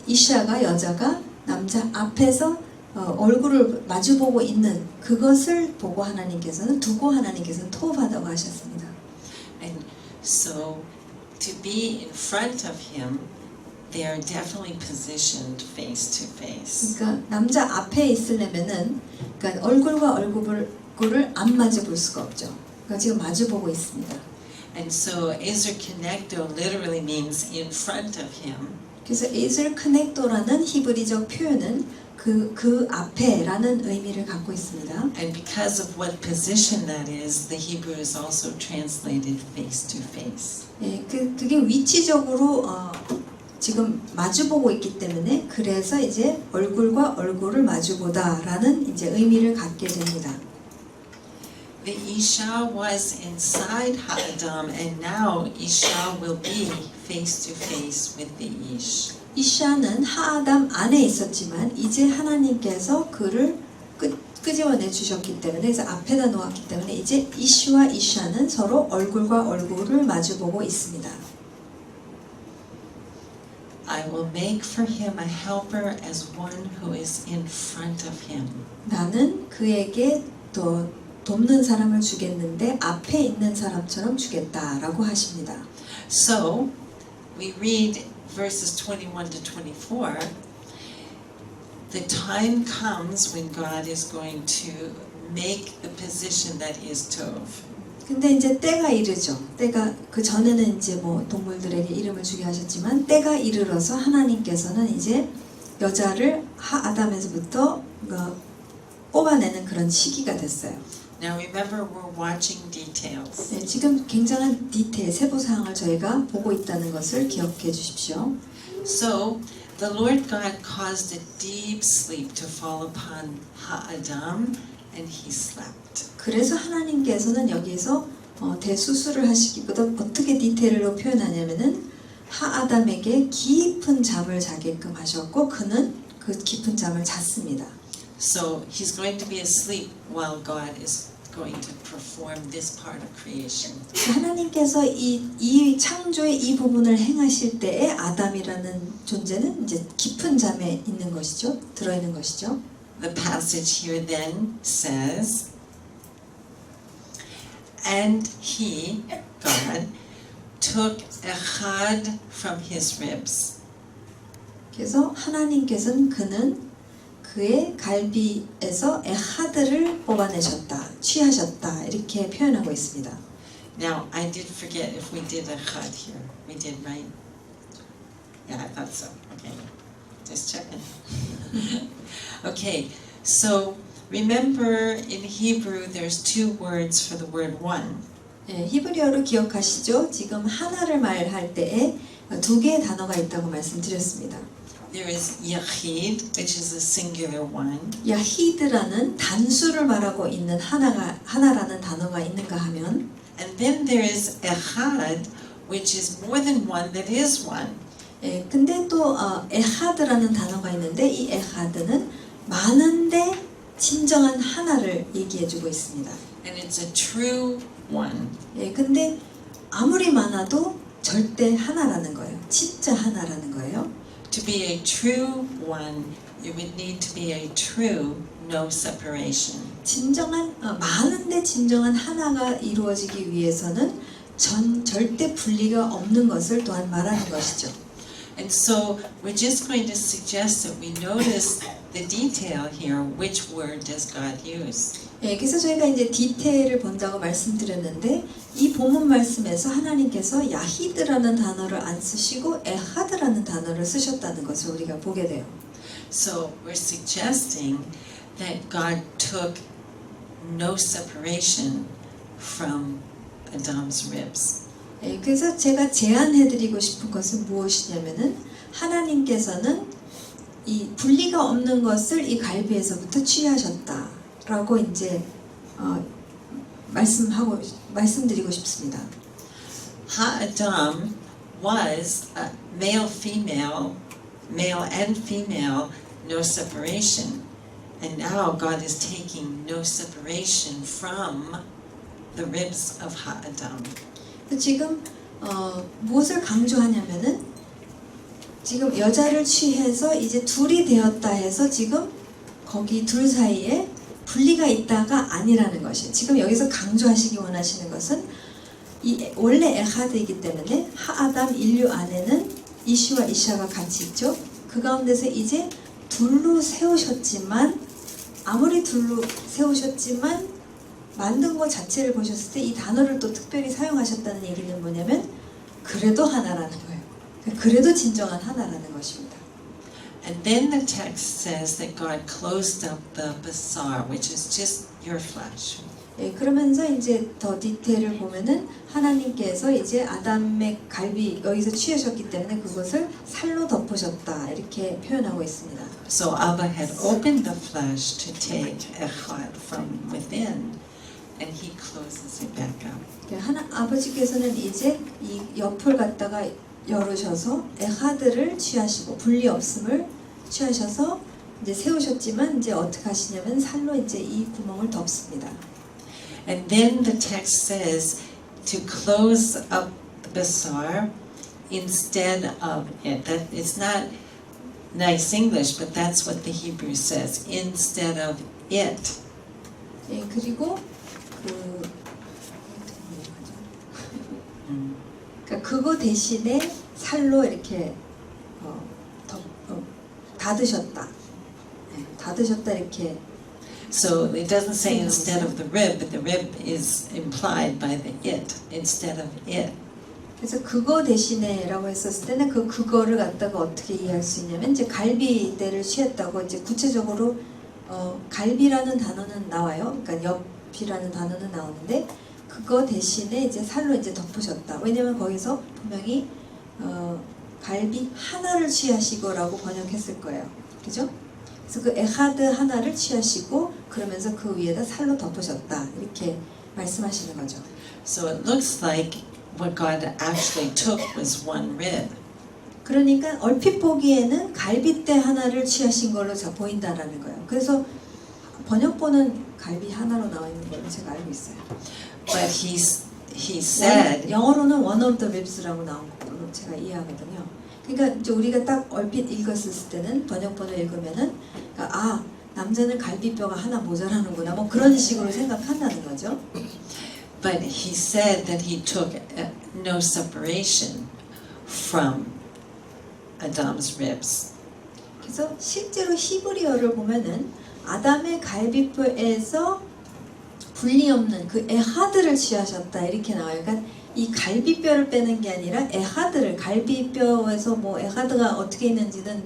S2: 이샤가 여자가 남자 앞에서 얼굴을 마주보고 있는 그것을 보고 하나님께서는 토브하다고 하셨습니다.
S1: And so to be in front of him, they are definitely positioned face to face.
S2: 그러니까 남자 앞에 있으려면은 그러니까 얼굴과 얼굴을 안 마주 볼 수가 없죠. 그러니까 지금 마주 보고 있습니다.
S1: And so Ezer Kenegdo literally means in front of him.
S2: 그래서 에이즐 크넥도라는 히브리적 표현은 그 앞에라는 의미를 갖고 있습니다.
S1: And because of what position that is, the Hebrew is also translated face to face.
S2: 예, 그게 위치적으로 지금 마주보고 있기 때문에 그래서 이제 얼굴과 얼굴을 마주보다라는 이제 의미를 갖게 됩니다.
S1: The Isha was inside Ha'adam, and now Isha will be face to face with the Ish.
S2: 이샤는 하아담 안에 있었지만 이제 하나님께서 그를 끄집어내 주셨기 때문에 그래서 앞에다 놓았기 때문에 이제 이슈와 이샤는 서로 얼굴과 얼굴을 마주보고 있습니다.
S1: I will make for him a helper as one who is in front of him.
S2: 나는 그에게 또 돕는 사람을 주겠는데 앞에 있는 사람처럼 주겠다라고 하십니다.
S1: So we read verses 21 to 24. The time comes when God is going to make the position that is tov.
S2: 근데 이제 때가 이르죠. 때가 그 전에는 이제 동물들에게 이름을 주게 하셨지만 때가 이르러서 하나님께서는 이제 여자를 아담에서부터 뽑아내는 그런 시기가 됐어요.
S1: Now remember, we're watching details.
S2: 네, 지금 굉장한 디테일, 세부 사항을 저희가 보고 있다는 것을 기억해 주십시오.
S1: So the Lord God caused a deep sleep to fall upon Ha-adam, and he slept.
S2: 그래서 하나님께서는 여기서 대수술을 하시기보다 어떻게 디테일로 표현하냐면은 하아담에게 깊은 잠을 자게끔 하셨고 그는 그 깊은 잠을 잤습니다.
S1: So he's going to be asleep while God is going to perform this part of creation.
S2: 하나님께서 이 창조의 이 부분을 행하실 때에 아담이라는 존재는 이제 깊은 잠에 있는 것이죠. 들어 있는 것이죠.
S1: The passage here then says, and he, God, took echad from his ribs.
S2: 그래서 하나님께서는 그는 그의 갈비에서 에하드를 뽑아내셨다, 취하셨다 이렇게 표현하고 있습니다.
S1: Now, I did forget if we did echad here. We did, right? Yeah, I thought so. Okay, just checking. Okay, so remember in Hebrew there's two words for the word one.
S2: 예, 히브리어로 기억하시죠? 지금 하나를 말할 때에 두 개의 단어가 있다고 말씀드렸습니다.
S1: There is yachid, which is a singular one.
S2: 야히드라는 단수를 말하고 있는 하나라는 단어가 있는가 하면
S1: And then there is echad, which is more than one that is one.
S2: 예, 근데 또 에하드라는 단어가 있는데 이 에하드는 많은데 진정한 하나를 얘기해주고 있습니다.
S1: And it's a true one.
S2: 예, 근데 아무리 많아도 절대 하나라는 거예요. 진짜 하나라는 거예요.
S1: To be a true one, you would need to be a true no separation.
S2: 진정한 많은데 진정한 하나가 이루어지기 위해서는 절대 분리가 없는 것을 또한 말하는 것이죠.
S1: And so we're just going to suggest that we notice the detail here. Which word does God use?
S2: 예, 그래서 저희가 이제 디테일을 본다고 말씀드렸는데 이 본문 말씀에서 하나님께서 야히드라는 단어를 안 쓰시고 에하드라는 단어를 쓰셨다는 것을 우리가 보게 돼요.
S1: So we're suggesting that God took no separation from Adam's ribs.
S2: 예, 그래서 제가 제안해드리고 싶은 것은 무엇이냐면은 하나님께서는 이 분리가 없는 것을 이 갈비에서부터 취하셨다라고 이제 말씀드리고 싶습니다.
S1: Ha-Adam was a male, female, male and female, no separation. And now God is taking no separation from the ribs of Ha-Adam.
S2: 지금 무엇을 강조하냐면은 지금 여자를 취해서 이제 둘이 되었다 해서 지금 거기 둘 사이에 분리가 있다가 아니라는 것이 지금 여기서 강조하시기 원하시는 것은 이 원래 에하드이기 때문에 하아담 인류 안에는 이시와 이샤가 같이 있죠. 그 가운데서 이제 둘로 세우셨지만 아무리 둘로 세우셨지만 만든 것 자체를 보셨을 때 이 단어를 또 특별히 사용하셨다는 얘기는 뭐냐면 그래도 하나라는 거예요. 그래도 진정한 하나라는 것입니다.
S1: And then the text says that God closed up the basar, which is just your flesh.
S2: 예, 그러면서 이제 더 디테일을 보면은 하나님께서 이제 아담의 갈비 여기서 취하셨기 때문에 그것을 살로 덮으셨다 이렇게 표현하고 있습니다.
S1: So Abba had opened the flesh to take echad from within, and he closes it back up.
S2: 아버지께서는 이제 이 옆을 갖다가 열으셔서 에하드를 취하시고 분리 없음을 취하셔서 이제 세우셨지만 이제 어떻게 하시냐면 살로 이제 이 구멍을 덮습니다.
S1: And then the text says to close up the basar instead of it. That it's not nice English, but that's what the Hebrew says. Instead of it.
S2: 예, 그리고 그러니까 그거 대신에 살로 이렇게 닫으셨다. 네, 닫으셨다 이렇게.
S1: So it doesn't say instead of the rib, but the rib is implied by the it, instead of it.
S2: 그래서 그거 대신에라고 했었을 때는 그거를 갖다가 어떻게 이해할 수 있냐면 이제 갈비대를 취했다고 이제 구체적으로 갈비라는 단어는 나와요. 그러니까 옆이라는 단어는 나오는데 그거 대신에 이제 살로 이제 덮으셨다. 왜냐면 거기서 분명히 갈비 하나를 취하시고라고 번역했을 거예요. 그죠? 그래서 그 에하드 하나를 취하시고 그러면서 그 위에다 살로 덮으셨다. 이렇게 말씀하시는 거죠.
S1: So it looks like what God actually took was one rib.
S2: 그러니까 얼핏 보기에는 갈비대 하나를 취하신 걸로 보인다라는 거예요. 그래서 번역본은 갈비 하나로 나와 있는 걸로 제가 알고 있어요.
S1: But he said,
S2: 영어로는 one of the ribs라고 나온 걸로 제가 이해하거든요. 그러니까 이제 우리가 딱 얼핏 읽었을 때는 번역본을 읽으면은 그러니까 남자는 갈비뼈가 하나 모자라는구나 뭐 그런 식으로 생각한다는 거죠.
S1: but he said that he took no separation from Adam's ribs.
S2: 그래서 실제로 히브리어를 보면은 아담의 갈비뼈에서 분리 없는 그 에하드를 취하셨다 이렇게 나와요. 그러니까 이 갈비뼈를 빼는 게 아니라 에하드를 갈비뼈에서 뭐 에하드가 어떻게 있는지는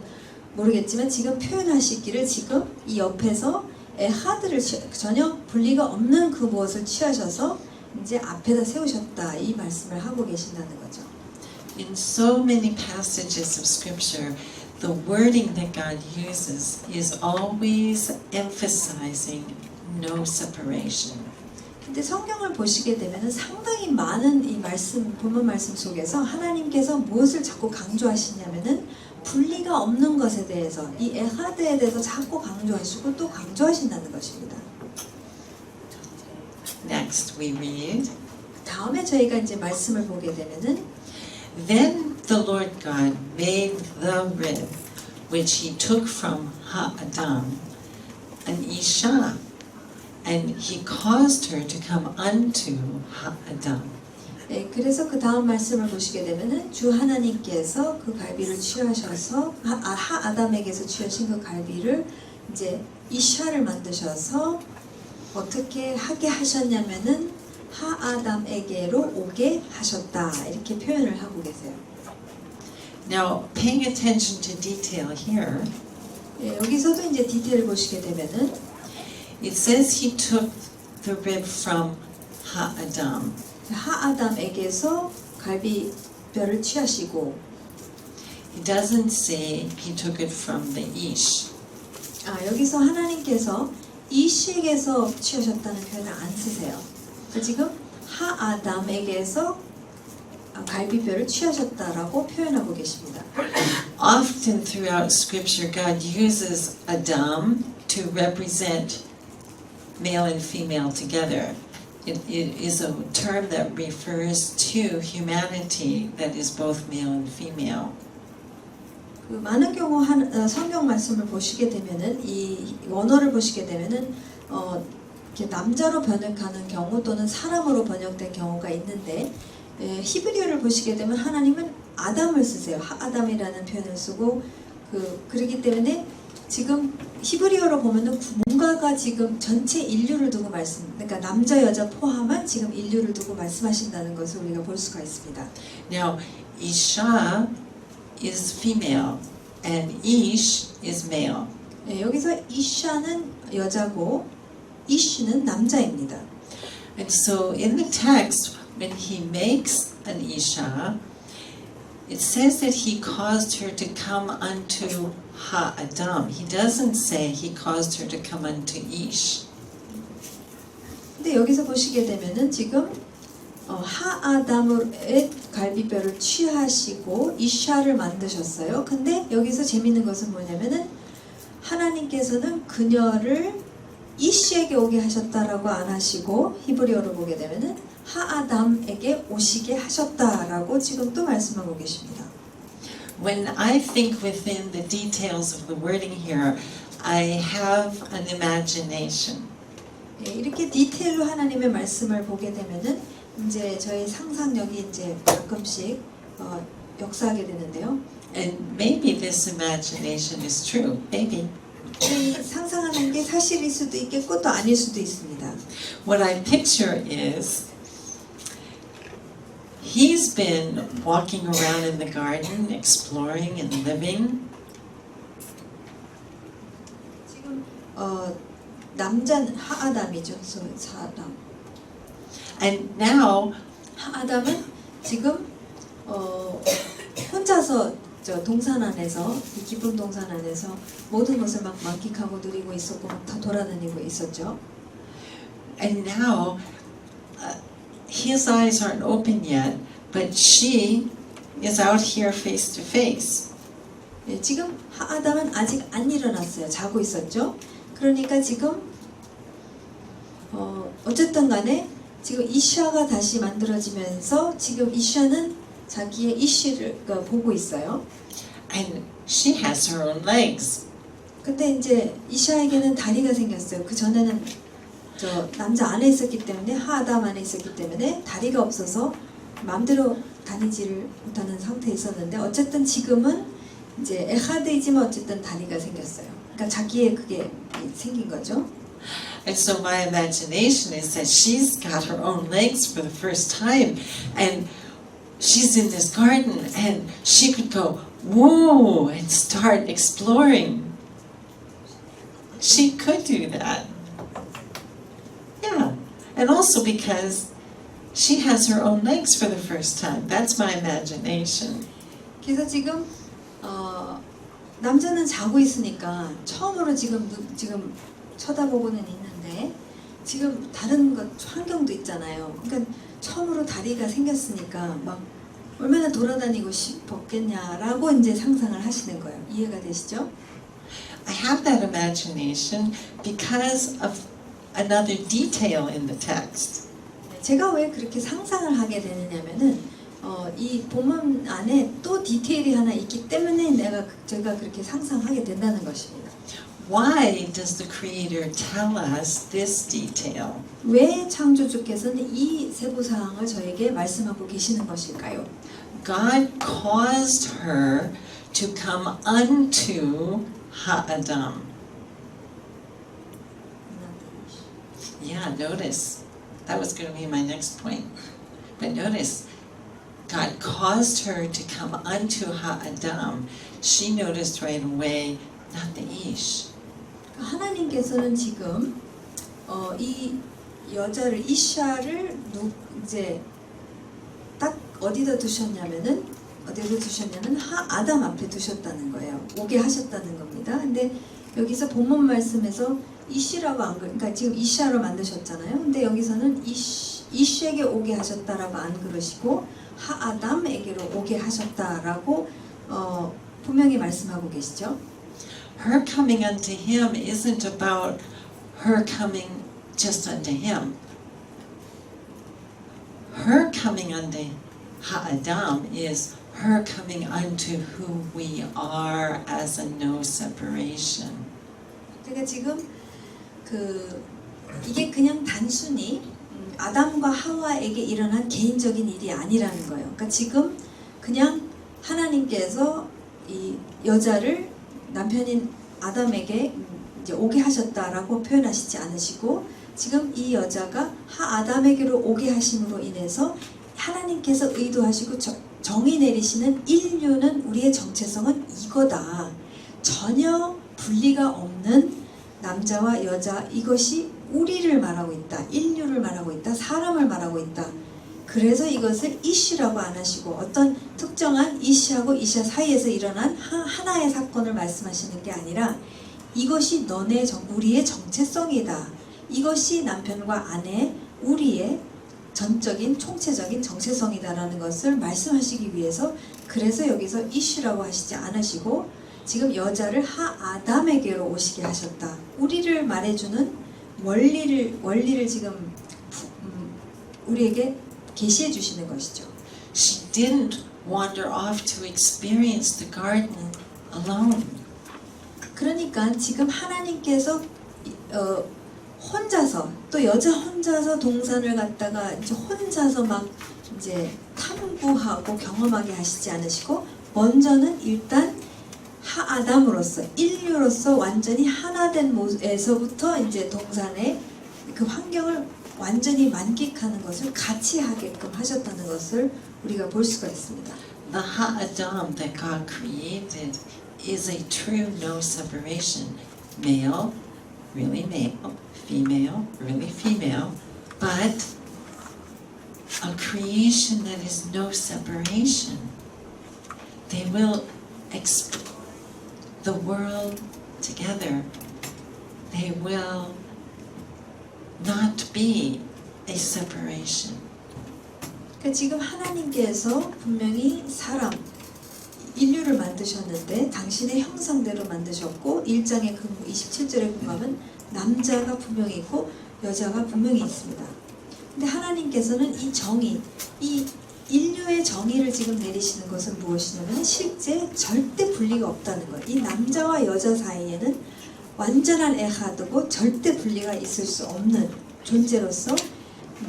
S2: 모르겠지만 지금 표현하시기를 지금 이 옆에서 에하드를 전혀 분리가 없는 그 무엇을 취하셔서 이제 앞에다 세우셨다 이 말씀을 하고 계신다는 거죠.
S1: In so many passages of scripture, the wording that God uses is always emphasizing no separation.
S2: 근데 성경을 보시게 되면은 상당히 많은 이 말씀, 본문 말씀 속에서 하나님께서 무엇을 자꾸 강조하시냐면은 분리가 없는 것에 대해서 이 에하드에 대해서 자꾸 강조하시고 또 강조하신다는 것입니다.
S1: Next we read,
S2: 다음에 저희가 이제 말씀을 보게 되면은
S1: Then the Lord God made the rib which he took from Ha-Adam, an Isha, and he caused her to come unto Ha-Adam.
S2: 네, 그래서 그 다음 말씀을 보시게 되면은 주 하나님께서 그 갈비를 취하셔서 하아담에게서 취하신 그 갈비를 이제 이샤를 만드셔서 어떻게 하게 하셨냐면은 하아담에게로 오게 하셨다 이렇게 표현을 하고 계세요.
S1: Now, paying attention to detail here,
S2: 네, 여기서도 이제 디테일을 보시게 되면은
S1: it says he took the rib from Ha-Adam.
S2: 하아담에게서 갈비뼈를 취하시고
S1: He doesn't say he took it from the Ish.
S2: 여기서 하나님께서 이시에게서 취하셨다는 표현을 안 쓰세요. 그러니까 지금 하아담에게서 갈비뼈를 취하셨다라고 표현하고 계십니다.
S1: Often throughout Scripture, God uses Adam to represent male and female together. It is a term that refers to humanity that is both male and female.
S2: 그 많은 경우 성경 말씀을 보시게 되면은 이 원어를 보시게 되면은 이렇게 남자로 번역하는 경우 또는 사람으로 번역된 경우가 있는데 히브리어를 보시게 되면 하나님은 아담을 쓰세요. 아담이라는 표현을 쓰고 그러기 때문에 지금 히브리어로 보면은 뭔가가 지금 전체 인류를 두고 그러니까 남자 여자 포함한 지금 인류를 두고 말씀하신다는 것을 우리가 볼 수가 있습니다.
S1: Now, Isha is female and Ish is male.
S2: 네, 여기서 이샤는 여자고 이시는 남자입니다.
S1: And so in the text, when he makes an Isha, it says that he caused her to come unto Ha-Adam. He doesn't say he caused her to come unto Ish.
S2: 근데 여기서 보시게 되면은 지금 하아담의 갈비뼈를 취하시고 이샤를 만드셨어요. 근데 여기서 재밌는 것은 뭐냐면은 하나님께서는 그녀를 이시에게 오게 하셨다라고 안 하시고 히브리어로 보게 되면은 하아담에게 오시게 하셨다라고 지금 또 말씀하고 계십니다.
S1: When I think within the details of the wording here, I have an imagination.
S2: 예, 이렇게 디테일로 하나님의 말씀을 보게 되면은 이제 저희 상상력이 이제 가끔씩 역사하게 되는데요.
S1: And maybe this imagination is true. Maybe.
S2: 이 상상하는 게 사실일 수도 있겠고 또 아닐 수도 있습니다.
S1: What I picture is he's been walking around in the garden, exploring and living.
S2: 지금 남자는 하아담이죠. 사람.
S1: And now
S2: 하아담은 지금 혼자서 저 동산 안에서 이 기쁨 동산 안에서 모든 것을 막 만끽하고 누리고 있었고 막 다 돌아다니고 있었죠.
S1: And now, his eyes aren't open yet, but she is out here face to face.
S2: 예, 지금 아담은 아직 안 일어났어요. 자고 있었죠. 그러니까 지금 어쨌든 간에 지금 이샤가 다시 만들어지면서 지금 이샤는 자기의 이씨를 보고 있어요.
S1: And she has her own legs.
S2: 근데 이제 이샤에게는 다리가 생겼어요. 그 전에는 저 남자 안에 있었기 때문에 하아담 안에 있었기 때문에 다리가 없어서 마음대로 다니지를 못하는 상태에 있었는데 어쨌든 지금은 이제 에하드이지만 어쨌든 다리가 생겼어요. 그러니까 자기의 그게 생긴 거죠.
S1: And so my imagination is that she's got her own legs for the first time, and she's in this garden, and she could go, whoa, and start exploring. She could do that. Yeah, and also because she has her own legs for the first time. That's my imagination.
S2: 그래서 지금 남자는 자고 있으니까 처음으로 지금 쳐다보고는 있는데 지금 다른 것 환경도 있잖아요. 그러니까 처음으로 다리가 생겼으니까 막 얼마나 돌아다니고 싶었겠냐라고 이제 상상을 하시는 거예요. 이해가 되시죠?
S1: I have that imagination because of another detail in the text.
S2: 제가 왜 그렇게 상상을 하게 되느냐면은 이 본문 안에 또 디테일이 하나 있기 때문에 제가 그렇게 상상하게 된다는 것입니다.
S1: Why does the Creator tell us this detail?
S2: 왜 창조주께서는 이 세부 사항을 저에게 말씀하고 계시는 것일까요?
S1: God caused her to come unto Ha'adam. Yeah, notice. That was going to be my next point. But notice, God caused her to come unto Ha'adam. She noticed right away, not the Ish.
S2: 하나님께서는 지금 이 여자를 이샤를 이제 딱 어디다 두셨냐면은 아담 앞에 두셨다는 거예요. 오게 하셨다는 겁니다. 근데 여기서 본문 말씀에서 이씨라고 안 그러니까 지금 이샤로 만드셨잖아요. 근데 여기서는 이씨에게 오게 하셨다라고 안 그러시고 하아담에게로 오게 하셨다라고 분명히 말씀하고 계시죠.
S1: Her coming unto him isn't about her coming just unto him. Her coming unto Ha'adam is her coming unto who we are as a no separation.
S2: 그러니까 지금 이게 그냥 단순히 아담과 하와에게 일어난 개인적인 일이 아니라는 거예요. 그러니까 지금 그냥 하나님께서 이 여자를 남편인 아담에게 이제 오게 하셨다라고 표현하시지 않으시고 지금 이 여자가 하아담에게로 오게 하심으로 인해서 하나님께서 의도하시고 정의 내리시는 인류는 우리의 정체성은 이거다. 전혀 분리가 없는 남자와 여자 이것이 우리를 말하고 있다. 인류를 말하고 있다. 사람을 말하고 있다. 그래서 이것을 이시라고 안 하시고 어떤 특정한 이시하고 이샤 사이에서 일어난 하나의 사건을 말씀하시는 게 아니라 이것이 우리의 정체성이다. 이것이 남편과 아내 우리의 전적인 총체적인 정체성이다라는 것을 말씀하시기 위해서 그래서 여기서 이시라고 하시지 않으시고 지금 여자를 하아담에게로 오시게 하셨다. 우리를 말해주는 원리를 지금 우리에게 계시해 주시는 것이죠.
S1: She didn't wander off to experience the garden alone.
S2: 그러니까 지금 하나님께서 혼자서 또 여자 혼자서 동산을 갔다가 이제 혼자서 막 이제 탐구하고 경험하게 하시지 않으시고 먼저는 일단 하아담으로서 인류로서 완전히 하나 된 모습에서부터 이제 동산의 그 환경을 완전히 만끽하는 것을 같이 하게끔 하셨다는 것을 우리가 볼 수가 있습니다.
S1: The Ha'adam that God created is a true no separation, male really male, female, really female, but a creation that is no separation. They will the world together. They will not be a separation.
S2: 그러니까 지금 하나님께서 분명히 사람, 인류를 만드셨는데 당신의 형상대로 만드셨고 1장의 27절에 보면 남자가 분명히 있고 여자가 분명히 있습니다. 근데 하나님께서는 이 정의, 이 인류의 정의를 지금 내리시는 것은 무엇이냐면 실제 절대 분리가 없다는 거예요. 이 남자와 여자 사이에는 완전한 에하드고 절대 분리가 있을 수 없는 존재로서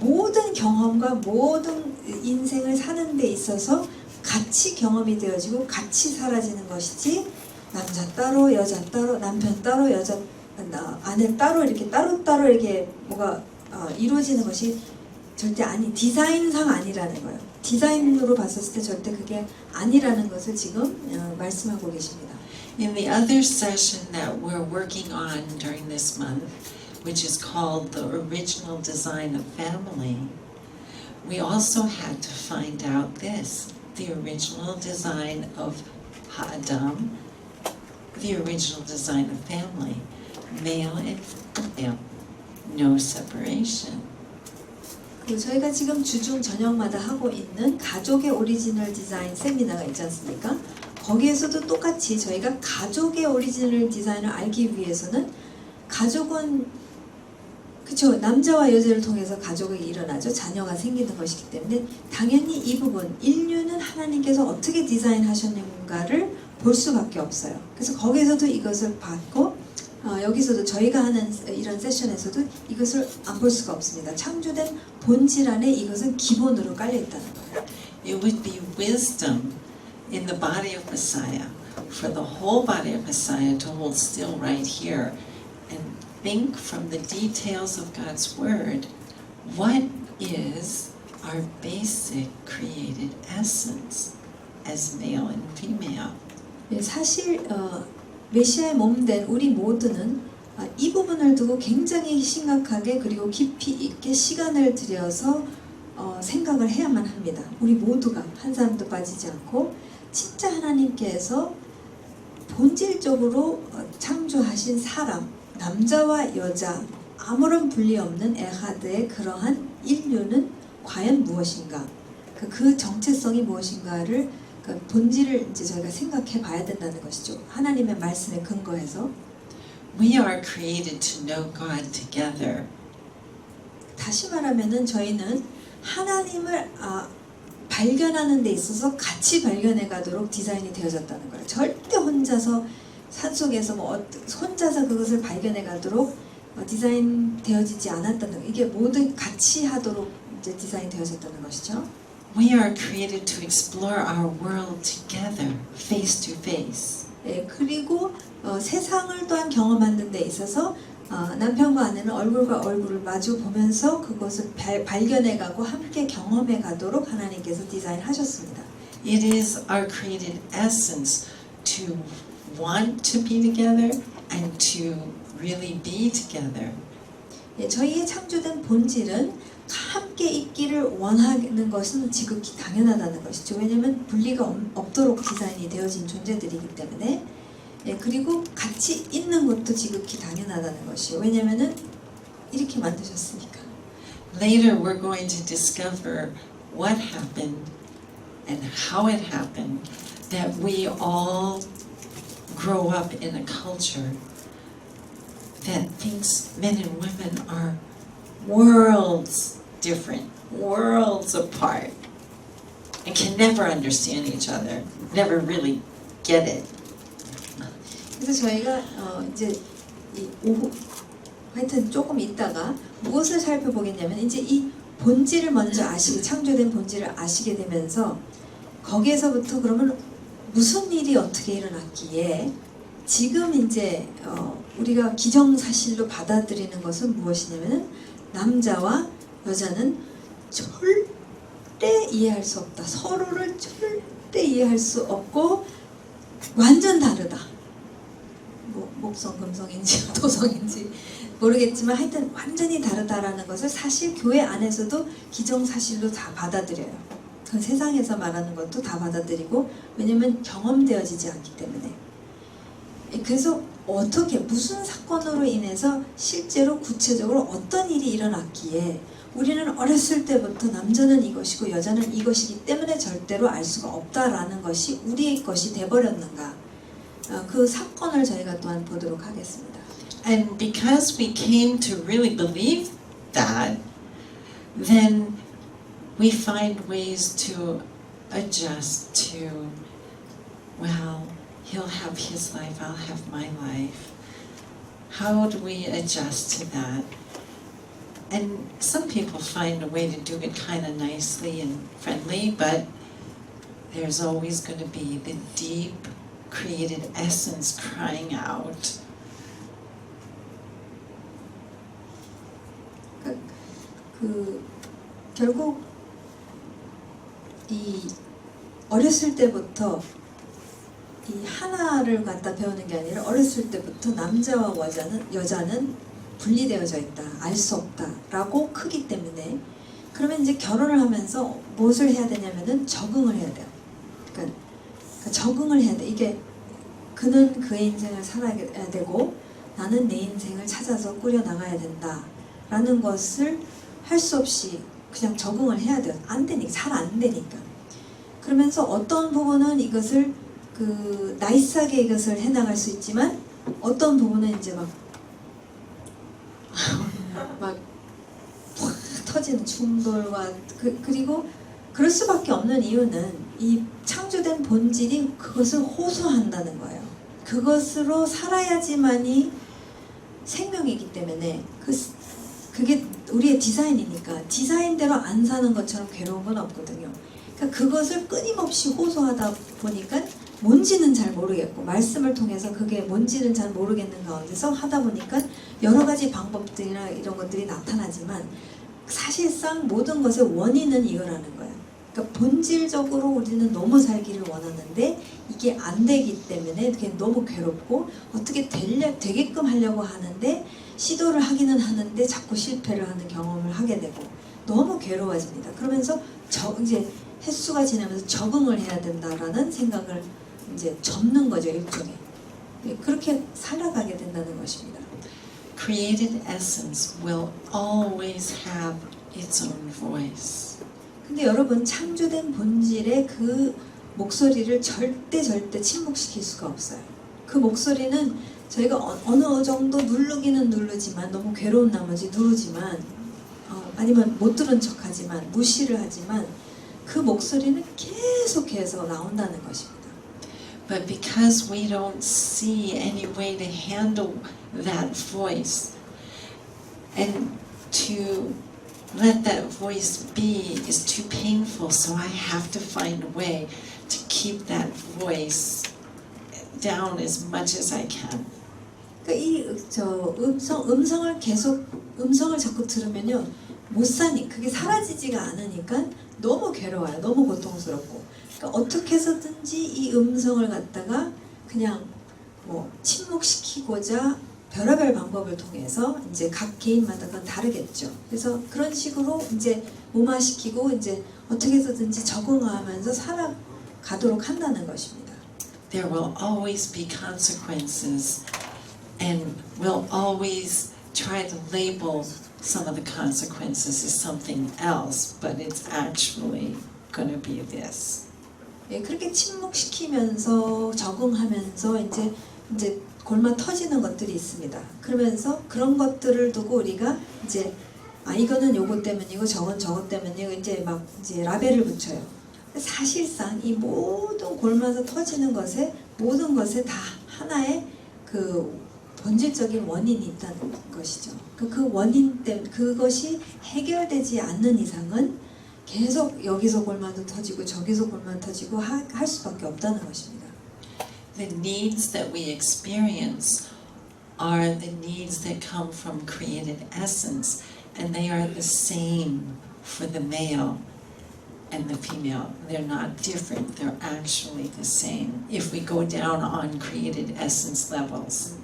S2: 모든 경험과 모든 인생을 사는 데 있어서 같이 경험이 되어지고 같이 사라지는 것이지 남자 따로 여자 따로 남편 따로 여자 아내 따로 이렇게 따로따로 이렇게 뭐가 이루어지는 것이 절대 디자인상 아니라는 거예요. 디자인으로 봤을 때 절대 그게 아니라는 것을 지금 말씀하고 계십니다.
S1: In the other session that we're working on during this month, which is called the original design of family, we also had to find out this, the original design of Ha'adam, the original design of family, male and female, no separation.
S2: 저희가 지금 주중 저녁마다 하고 있는 가족의 오리지널 디자인 세미나가 있지 않습니까? 거기에서도 똑같이 저희가 가족의 오리지널 디자인을 알기 위해서는 가족은 그쵸 남자와 여자를 통해서 가족이 일어나죠. 자녀가 생기는 것이기 때문에 당연히 이 부분 인류는 하나님께서 어떻게 디자인하셨는가를 볼 수밖에 없어요. 그래서 거기에서도 이것을 받고 여기서도 저희가 하는 이런 세션에서도 이것을 안 볼 수가 없습니다. 창조된 본질 안에 이것은 기본으로 깔려 있다는 거예요.
S1: It would be wisdom in the body of Messiah for the whole body of Messiah to hold still right here and think from the details of God's Word, what is our basic created essence as male and female?
S2: 사실 메시아의 몸된 우리 모두는 이 부분을 두고 굉장히 심각하게 그리고 깊이 있게 시간을 들여서 생각을 해야만 합니다. 우리 모두가 한 사람도 빠지지 않고 진짜 하나님께서 본질적으로 창조하신 사람, 남자와 여자 아무런 분리 없는 에하드의 그러한 인류는 과연 무엇인가? 그 정체성이 무엇인가를 본질을 이제 저희가 생각해 봐야 된다는 것이죠. 하나님의 말씀에 근거해서
S1: We are created to know God together.
S2: 다시 말하면은 저희는 하나님을 발견하는 데 있어서 같이 발견해 가도록 디자인이 되어졌다는 거예요. 절대 혼자서 산속에서 혼자서 그것을 발견해 가도록 디자인 되어지지 않았다는 거예요. 이게 모두 같이 하도록 이제 디자인 되어졌다는 것이죠.
S1: We are created to explore our world together, face to face.
S2: 그리고 세상을 또한 경험하는 데 있어서 남편과 아내는 얼굴과 얼굴을 마주 보면서 그것을 발견해가고 함께 경험해 가도록 하나님께서 디자인하셨습니다.
S1: It is our created essence to want to be together and to really be together.
S2: 저희의 창조된 본질은 함께 있기를 원하는 것은 지극히 당연하다는 것이죠. 왜냐하면 분리가 없도록 디자인이 되어진 존재들이기 때문에 그리고 같이 있는 것도 지극히 당연하다는 것이요. 왜냐하면 이렇게 만드셨으니까.
S1: Later we're going to discover what happened and how it happened that we all grow up in a culture that thinks men and women are worlds different, worlds apart, and can never understand each other, never really get it.
S2: 그래서 저희가 이제 오후 하여튼 조금 있다가 무엇을 살펴보겠냐면 이제 이 본질을 먼저 창조된 본질을 아시게 되면서 거기에서부터 그러면 무슨 일이 어떻게 일어났기에 지금 이제 우리가 기정사실로 받아들이는 것은 무엇이냐면 남자와 여자는 절대 이해할 수 없다. 서로를 절대 이해할 수 없고 완전 다르다. 목성, 금성인지 토성인지 모르겠지만 하여튼 완전히 다르다라는 것을 사실 교회 안에서도 기정사실로 다 받아들여요. 그 세상에서 말하는 것도 다 받아들이고 왜냐면 경험되어지지 않기 때문에. 그래서 어떻게 무슨 사건으로 인해서 실제로 구체적으로 어떤 일이 일어났기에 우리는 어렸을 때부터 남자는 이것이고 여자는 이것이기 때문에 절대로 알 수가 없다라는 것이 우리의 것이 돼버렸는가, 그 사건을 저희가 또한 보도록 하겠습니다.
S1: And because we came to really believe that, then we find ways to adjust to, well, he'll have his life, I'll have my life. How do we adjust to that? And some people find a way to do it kind of nicely and friendly, but there's always going to be the deep created essence crying out.
S2: 결국 이 어렸을 때부터 이 하나를 갖다 배우는 게 아니라 어렸을 때부터 남자와 여자는 분리되어져 있다, 알 수 없다라고 크기 때문에 그러면 이제 결혼을 하면서 무엇을 해야 되냐면은 적응을 해야 돼요. 그러니까 적응을 해야 돼. 이게 그는 그의 인생을 살아야 되고 나는 내 인생을 찾아서 꾸려 나가야 된다라는 것을 할 수 없이 그냥 적응을 해야 돼요. 안 되니까, 잘 안 되니까. 그러면서 어떤 부분은 이것을 나이스하게 이것을 해나갈 수 있지만 어떤 부분은 이제 막 터지는 충돌과 그리고 그럴 수밖에 없는 이유는 이 창조된 본질이 그것을 호소한다는 거예요. 그것으로 살아야지만이 생명이기 때문에 그게 우리의 디자인이니까 디자인대로 안 사는 것처럼 괴로운 건 없거든요. 그러니까 그것을 끊임없이 호소하다 보니까 뭔지는 잘 모르겠고 말씀을 통해서 그게 뭔지는 잘 모르겠는 가운데서 하다 보니까 여러 가지 방법들이나 이런 것들이 나타나지만 사실상 모든 것의 원인은 이거라는 거예요. 그러니까 본질적으로 우리는 너무 살기를 원하는데 이게 안 되기 때문에 그게 너무 괴롭고 어떻게 되게끔 하려고 하는데 시도를 하기는 하는데 자꾸 실패를 하는 경험을 하게 되고 너무 괴로워집니다. 그러면서 이제 횟수가 지나면서 적응을 해야 된다라는 생각을 이제 접는 거죠, 일종의. 그렇게 살아가게 된다는 것입니다.
S1: Created essence will always have its own voice.
S2: 근데 여러분 창조된 본질의 그 목소리를 절대 침묵시킬 수가 없어요. 그 목소리는 저희가 어느 정도 누르기는 누르지만 너무 괴로운 나머지 누르지만 아니면 못 들은 척하지만 무시를 하지만 그 목소리는 계속해서 나온다는 것입니다.
S1: But because we don't see any way to handle that voice and to let that voice be is too painful, so I have to find a way to keep that voice down as much as I can. 음성을 자꾸 들으면요 못 사니 그게 사라지지가 않으니까 너무 괴로워요. 너무 고통스럽고. 그러니까 어떻게 해서든지 이 음성을 갖다가 그냥 침묵시키고자 별의별 방법을 통해서 이제 각 개인마다 그건 다르겠죠. 그래서 그런 식으로 이제 무마시키고 이제 어떻게 해서든지 적응하면서 살아가도록 한다는 것입니다. There will always be consequences, and we'll always try to label some of the consequences as something else, but it's actually going to be this.
S2: 예, 그렇게 침묵시키면서 적응하면서 이제 골마 터지는 것들이 있습니다. 그러면서 그런 것들을 두고 우리가 이제 이거는 요거 때문이고 저건 저것 때문이고 이제 라벨을 붙여요. 사실상 이 모든 골마서 터지는 것에 모든 것에 다 하나의 그 본질적인 원인이 있다는 것이죠. 그 원인 때문에 그것이 해결되지 않는 이상은 계속 여기서 골마도 터지고 저기서 골마 터지고 할 수밖에 없다는 것입니다.
S1: The needs that we experience are the needs that come from created essence, and they are the same for the male and the female. They're not different, they're actually the same if we go down on created essence levels.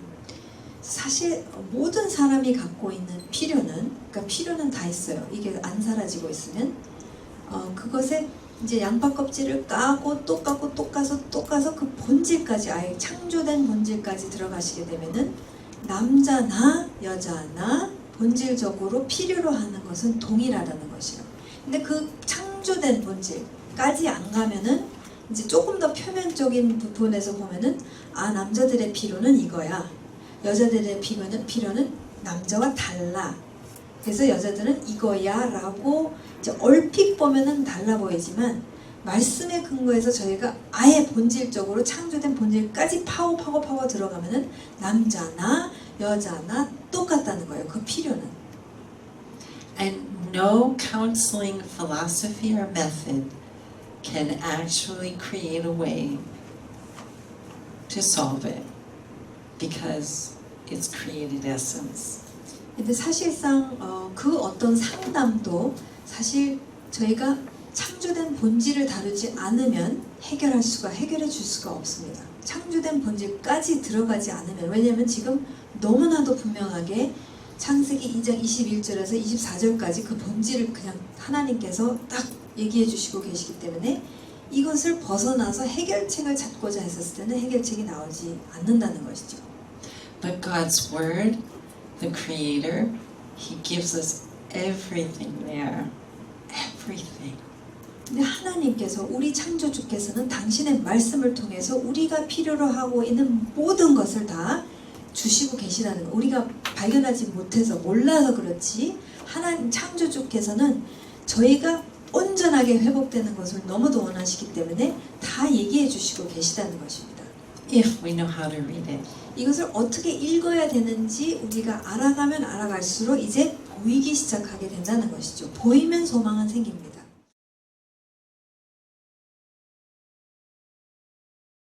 S2: 사실 모든 사람이 갖고 있는 필요는, 그러니까 필요는 다 있어요. 이게 안 사라지고 있으면 그것에 이제 양파 껍질을 까고 또 까고 또 까서 또 까서 그 본질까지, 아예 창조된 본질까지 들어가시게 되면은 남자나 여자나 본질적으로 필요로 하는 것은 동일하다는 것이요. 근데 그 창조된 본질까지 안 가면은 이제 조금 더 표면적인 부분에서 보면은 아, 남자들의 필요는 이거야. 여자들의 필요는 남자와 달라. 그래서 여자들은 이거야 라고 이제 얼핏 보면은 달라 보이지만 말씀의 근거에서 저희가 아예 본질적으로 창조된 본질까지 파고 들어가면은 남자나 여자나 똑같다는 거예요. 그 필요는.
S1: And no counseling philosophy or method can actually create a way to solve it because it's created essence.
S2: 근데 사실상 그 어떤 상담도 사실 저희가 창조된 본질을 다루지 않으면 해결해 줄 수가 없습니다. 창조된 본질까지 들어가지 않으면, 왜냐하면 지금 너무나도 분명하게 창세기 2장 21절에서 24절까지 그 본질을 그냥 하나님께서 딱 얘기해 주시고 계시기 때문에 이것을 벗어나서 해결책을 찾고자 했었을 때는 해결책이 나오지 않는다는 것이죠.
S1: But God's Word, the Creator, He gives us everything there. Everything.
S2: 근데 하나님께서, 우리 창조주께서는 당신의 말씀을 통해서 우리가 필요로 하고 있는 모든 것을 다 주시고 계시다는 거. 우리가 발견하지 못해서 몰라서 그렇지 하나님 창조주께서는 저희가 온전하게 회복되는 것을 너무도 원하시기 때문에 다 얘기해 주시고 계시다는 것입니다.
S1: If we know how to read it.
S2: 이것을 어떻게 읽어야 되는지 우리가 알아가면 알아갈수록 이제 보이기 시작하게 된다는 것이죠. 보이면 소망은 생깁니다.